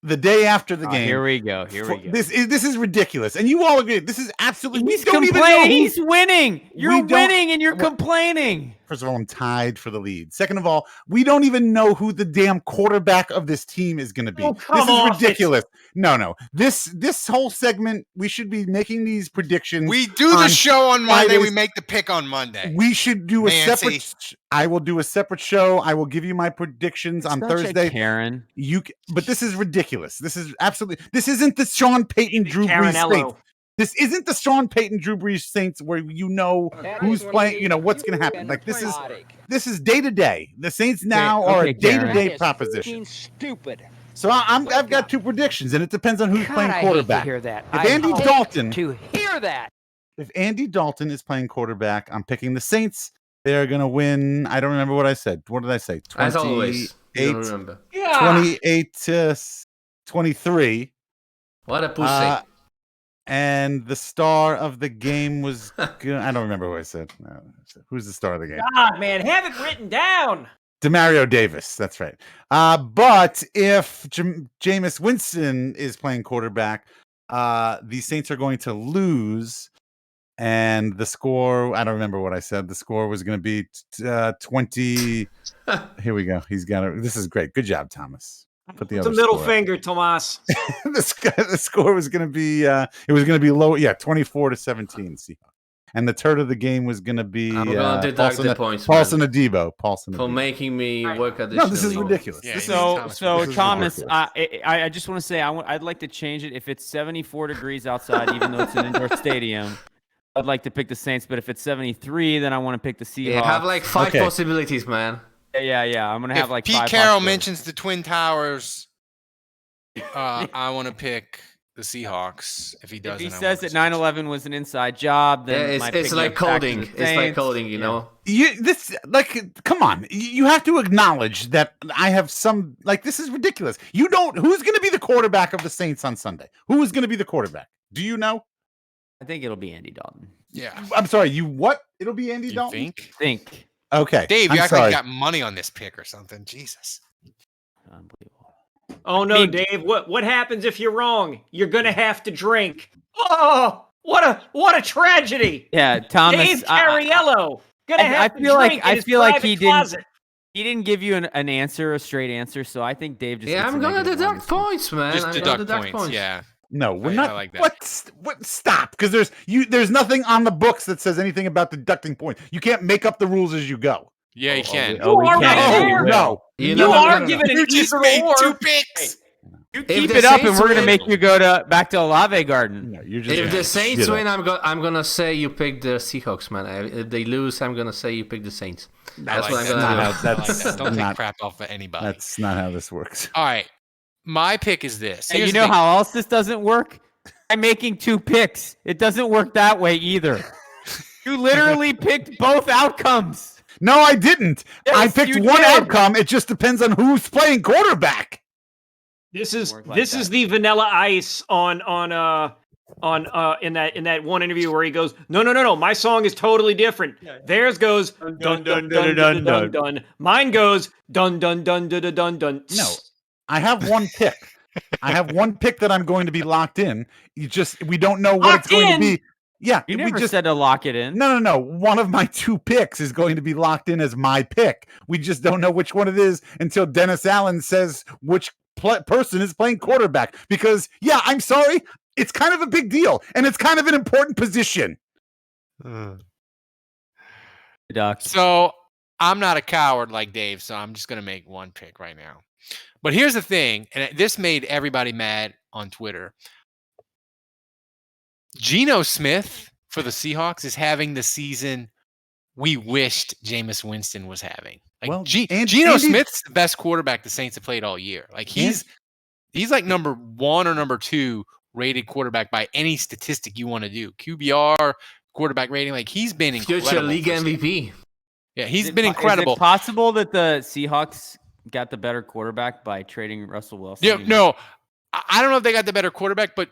the day after the game. Here we go. This is ridiculous, and you all agree. This is absolutely. He's complaining. He's winning. You're winning, and you're complaining. First of all, I'm tied for the lead. Second of all, we don't even know who the damn quarterback of this team is going to be. This is ridiculous. No. This whole segment, we should be making these predictions. We do the show on Monday. We make the pick on Monday. We should do a separate. I will do a separate show. I will give you my predictions on Thursday. Karen, but this is ridiculous. This is absolutely. This isn't the Sean Payton, Drew Brees Saints. This isn't the Sean Payton, Drew Brees Saints where you know who's playing, you know what's going to happen. Like this is day to day. The Saints now are a day to day proposition. Stupid. So I've got two predictions, and it depends on who's playing quarterback. I hate to hear that. If Andy Dalton to hear that. If Andy Dalton is playing quarterback, I'm picking the Saints. They're going to win. I don't remember what I said. What did I say? 28, as always, you don't remember. 28 to 23. What a pussy. And the star of the game was good. I don't remember what I said. No, who's the star of the game? God, man, have it written down. Demario Davis. That's right. But if Jameis Winston is playing quarterback, the Saints are going to lose. And the score, I don't remember what I said. The score was going to be 20. Here we go. He's got it. This is great. Good job, Thomas. Put the other middle score finger, Tomas. The score was going to be it was going to be low. Yeah, 24 to 17. Seahawks. And the turd of the game was going to be I'm going to deduct the points. Paulson Adebo. For making me work at this. No, this is ridiculous. Yeah, so Thomas, I just want to say I'd like to change it. If it's 74 degrees outside, even though it's an indoor stadium, I'd like to pick the Saints. But if it's 73, then I want to pick the Seahawks. Yeah, have like 5 possibilities, man. Yeah. I'm gonna have like Pete 5 Carroll mentions the Twin Towers. I want to pick the Seahawks. If he doesn't, if he says that 9/11 was an inside job, then it's like coding. It's like coding, you know. Come on. You have to acknowledge that I have some this is ridiculous. Who's going to be the quarterback of the Saints on Sunday? Who is going to be the quarterback? Do you know? I think it'll be Andy Dalton. Yeah. I'm sorry. What? It'll be Andy Dalton. Think. Okay, Dave, you act like you got money on this pick or something. Jesus. Unbelievable. Oh no, Dave. What happens if you're wrong? You're gonna have to drink. Oh, what a tragedy. Yeah, Thomas. Dave Cariello gonna have to drink. I feel like he closet. He didn't give you an answer, a straight answer. So I think Dave just. Yeah, I'm gonna deduct points, man. Just deduct points. Yeah. No, we're not. Like that. What? Stop! Because there's nothing on the books that says anything about deducting points. You can't make up the rules as you go. Yeah, you can. You are right there. No, you are giving an just made 2 picks. You keep it up, and we're gonna make you go back to Olave Garden. No, you're just if the Saints win, I'm gonna say you pick the Seahawks, man. If they lose, I'm gonna say you pick the Saints. That's what I'm gonna do. Don't take crap off of anybody. That's not how this works. All right. My pick is this. And you know how else this doesn't work? I'm making 2 picks. It doesn't work that way either. You literally picked both outcomes. No, I didn't. Yes, I picked one outcome. It just depends on who's playing quarterback. This is the Vanilla Ice on in that one interview where he goes, no, my song is totally different. Theirs goes dun dun dun dun dun dun dun. Mine goes dun dun dun dun dun dun dun. No. I have one pick. I have one pick that I'm going to be locked in. We don't know what it's going to be. Yeah, you never said to lock it in. No. One of my 2 picks is going to be locked in as my pick. We just don't know which one it is until Dennis Allen says which person is playing quarterback. Because I'm sorry, it's kind of a big deal and it's kind of an important position. So I'm not a coward like Dave, so I'm just going to make one pick right now. But here's the thing, and this made everybody mad on Twitter. Geno Smith for the Seahawks is having the season we wished Jameis Winston was having. Geno Smith's the best quarterback the Saints have played all year. Like he's like number 1 or number 2 rated quarterback by any statistic you want to do. QBR, quarterback rating. Like he's been incredible. Future league MVP. Yeah, he's been incredible. Is it possible that the Seahawks got the better quarterback by trading Russell Wilson? Yeah, no, I don't know if they got the better quarterback, but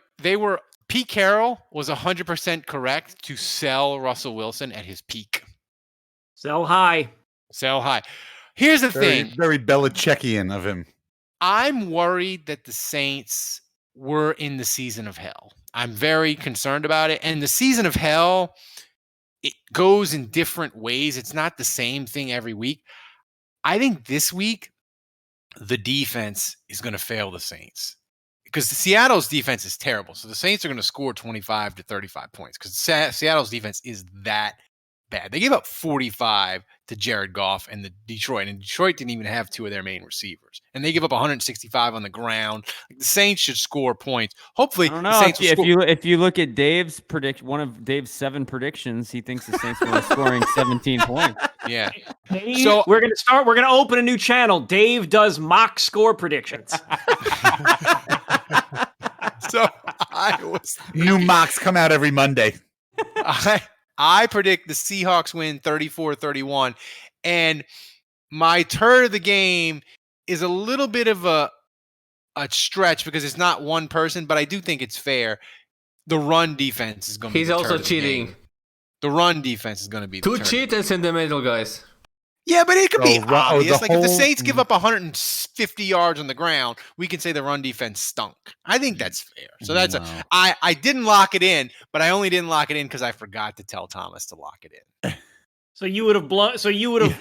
Pete Carroll was 100% correct to sell Russell Wilson at his peak. Sell high. Here's the thing. Very Belichickian of him. I'm worried that the Saints were in the season of hell. I'm very concerned about it. And the season of hell, it goes in different ways. It's not the same thing every week. I think this week, the defense is going to fail the Saints because Seattle's defense is terrible. So the Saints are going to score 25 to 35 points because Seattle's defense is that bad. They gave up 45 to Jared Goff and the Detroit, and Detroit didn't even have two of their main receivers. And they give up 165 on the ground. Like, the Saints should score points. Hopefully, I don't know. the Saints If you look at Dave's one of Dave's 7 predictions, he thinks the Saints will be scoring 17 points. Yeah. Dave, so we're gonna open a new channel. Dave does mock score predictions. So I was new mocks come out every Monday. I predict the Seahawks win 34-31, and my turn of the game is a little bit of a stretch because it's not one person, but I do think it's fair. The run defense is going to be He's also cheating. The run defense is going to be Two cheaters in the middle, guys. Yeah, but it could be obvious. if the Saints give up 150 yards on the ground, we can say the run defense stunk. I think that's fair. So that's I didn't lock it in, but I only didn't lock it in because I forgot to tell Thomas to lock it in. So you would have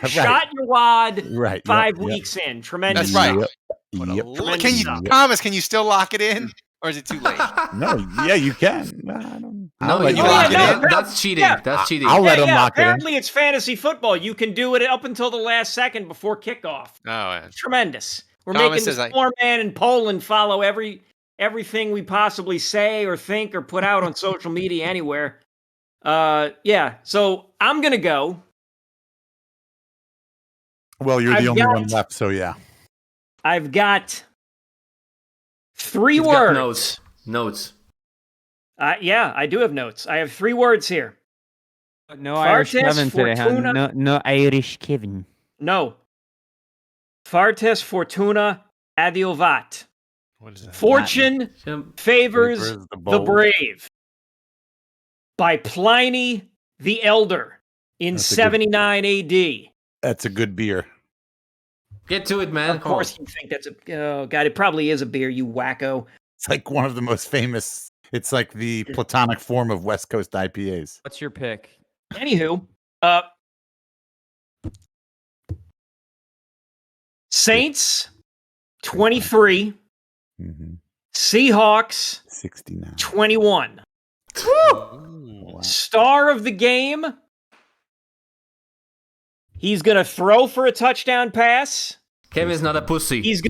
shot your wad 5 weeks in. Tremendous. That's right. Yep. Thomas, can you still lock it in? Or is it too late? No, yeah, you can. No, that's cheating. Yeah. That's cheating. I'll let him lock it in. Apparently, it's fantasy football. You can do it up until the last second before kickoff. Oh, tremendous. We're Thomas making this poor man in Poland follow everything we possibly say or think or put out on social media anywhere. So I'm gonna go. Well, you're the only one left, so yeah. I've got 3 words. Notes. Yeah, I do have notes. I have 3 words here. No Irish Kevin today, huh? No Irish Kevin. No. Fartes Fortuna Adiovat. What is that? Fortune favors the brave. By Pliny the Elder in 79 AD. That's a good beer. Get to it, man. Of course you think that's oh God, it probably is a beer, you wacko. It's like one of the most famous. It's like the platonic form of West Coast IPAs. What's your pick? Anywho, Saints 23, Seahawks 69, 21. Wow. Star of the game. He's gonna throw for a touchdown pass. Kevin's not a pussy. He's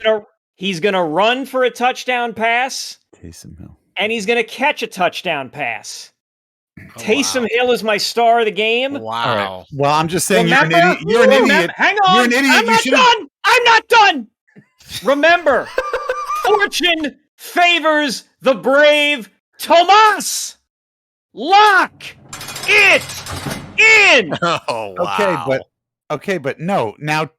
gonna run for a touchdown pass. Taysom Hill. And he's gonna catch a touchdown pass. Taysom Hill is my star of the game. Wow. Right. Well, I'm just saying you're an idiot. Hang on. You're an idiot. I'm not done. Remember, fortune favors the brave. Tomas, lock it in. Oh, wow. Okay, but no. Now,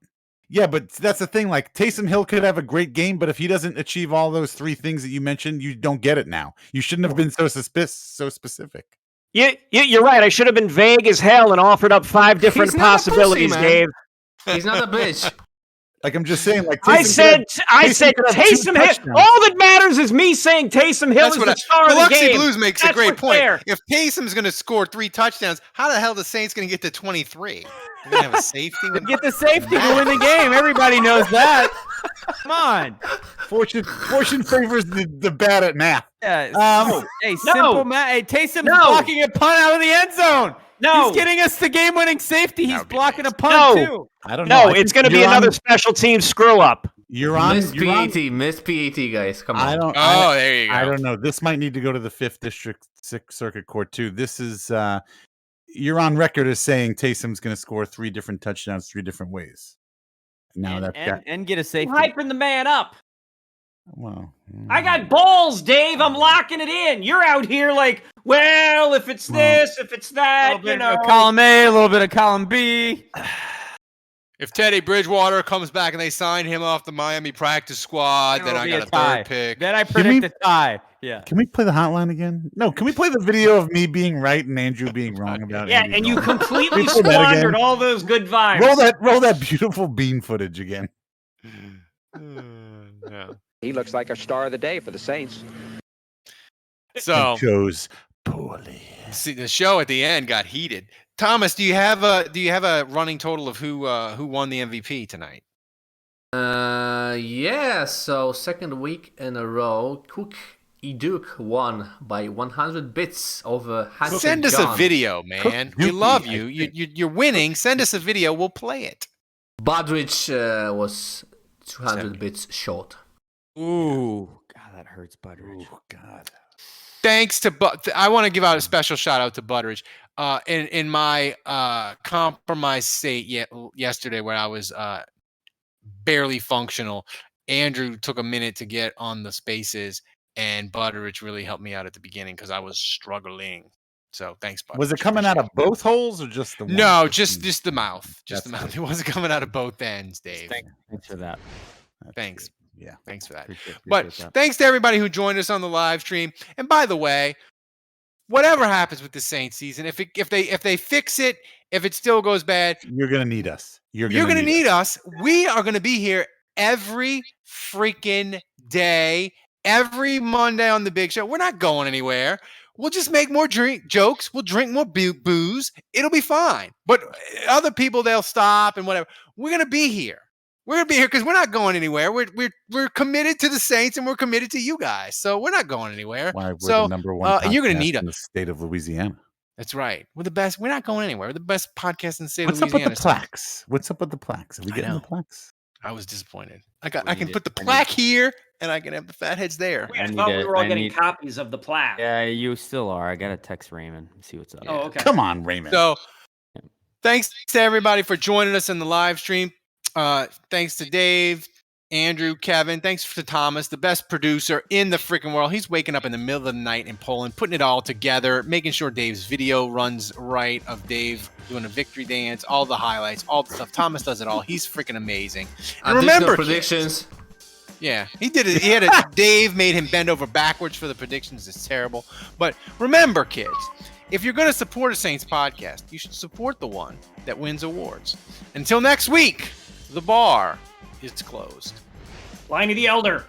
yeah, but that's the thing. Like, Taysom Hill could have a great game, but if he doesn't achieve all those 3 things that you mentioned, you don't get it now. You shouldn't have been so specific. You're right. I should have been vague as hell and offered up 5 different possibilities, Dave. He's not a bitch. Like, I'm just saying, like, I said Taysom Hill. All that matters is me saying Taysom Hill is the star of the game. Blues makes a great point. Fair. If Taysom's going to score 3 touchdowns, how the hell the Saints going to get to 23? They're going to have a safety. Get the safety to win the game. Everybody knows that. Come on. Fortune favors the bad at math. Yeah. Simple math. Hey, Taysom's blocking a punt out of the end zone. No. He's getting us the game-winning safety. He's blocking a punt, too. I don't know. No, it's going to be another special team screw-up. You're on. Miss PAT, guys. Come on. There you go. I don't know. This might need to go to the 5th District Circuit Court, too. This is... you're on record as saying Taysom's going to score 3 different touchdowns 3 different ways. Now and get a safety. Hyping the man up. Well, I got balls, Dave. I'm locking it in. You're out here like, well, if it's this, if it's that, you know. Column A, a little bit of column B. If Teddy Bridgewater comes back and they sign him off the Miami practice squad, then I got a 3rd pick. Then I predict a tie. Yeah. Can we play the hotline again? No. Can we play the video of me being right and Andrew being wrong about? Yeah, Andy and you wrong? completely Can we play that again? squandered all those good vibes. Roll that beautiful bean footage again. No. He looks like a star of the day for the Saints. So chose poorly. See, the show at the end got heated. Thomas, do you have a running total of who won the MVP tonight? Yeah. So second week in a row, Cook Eduk won by 100 bits over Hatchet Send us John. a video, man. We love you. You're winning. Send us a video. We'll play it. Budrich was 200 bits short. Ooh, God, that hurts, Budrich. Oh God. Thanks to I want to give out a special shout out to Butteridge. In my compromised state yesterday, where I was barely functional, Andrew took a minute to get on the spaces, and Butteridge really helped me out at the beginning because I was struggling. So thanks, Butteridge. Was it coming out of both holes or just the one? No, just the mouth. Just the That's mouth. It wasn't coming out of both ends, Dave. Thanks for that. Thanks. Yeah. Thanks for that. Appreciate But that. thanks to everybody who joined us on the live stream. And by the way, whatever happens with the Saints season, if they fix it, if it still goes bad, you're gonna need us. You're gonna need us. We are gonna be here every freaking day, every Monday on the Big Show. We're not going anywhere. We'll just make more jokes. We'll drink more booze. It'll be fine. But other people, they'll stop and whatever. We're gonna be here. We're gonna be here because we're not going anywhere. We're committed to the Saints and we're committed to you guys. So we're not going anywhere. Why we're so the number one and you're gonna podcast need in us. the state of Louisiana. That's right. We're the best. We're not going anywhere. We're the best podcast in the state What's of up with Louisiana. the plaques? What's up with the plaques? Are we getting the plaques? I was disappointed. I can put the plaque here and I can have the fatheads there. I thought we were all getting copies of the plaque. Yeah, you still are. I gotta text Raymond and see what's up. Oh, okay. Come on, Raymond. So thanks to everybody for joining us in the live stream. Thanks to Dave, Andrew, Kevin. Thanks to Thomas, the best producer in the freaking world. He's waking up in the middle of the night in Poland, putting it all together, making sure Dave's video runs right of Dave doing a victory dance, all the highlights, all the stuff. Thomas does it all. He's freaking amazing. And remember, predictions. yeah, he did it. He had a Dave made him bend over backwards for the predictions. It's terrible. But remember, kids, if you're going to support a Saints podcast, you should support the one that wins awards. Until next week, the bar is closed. Line of the Elder.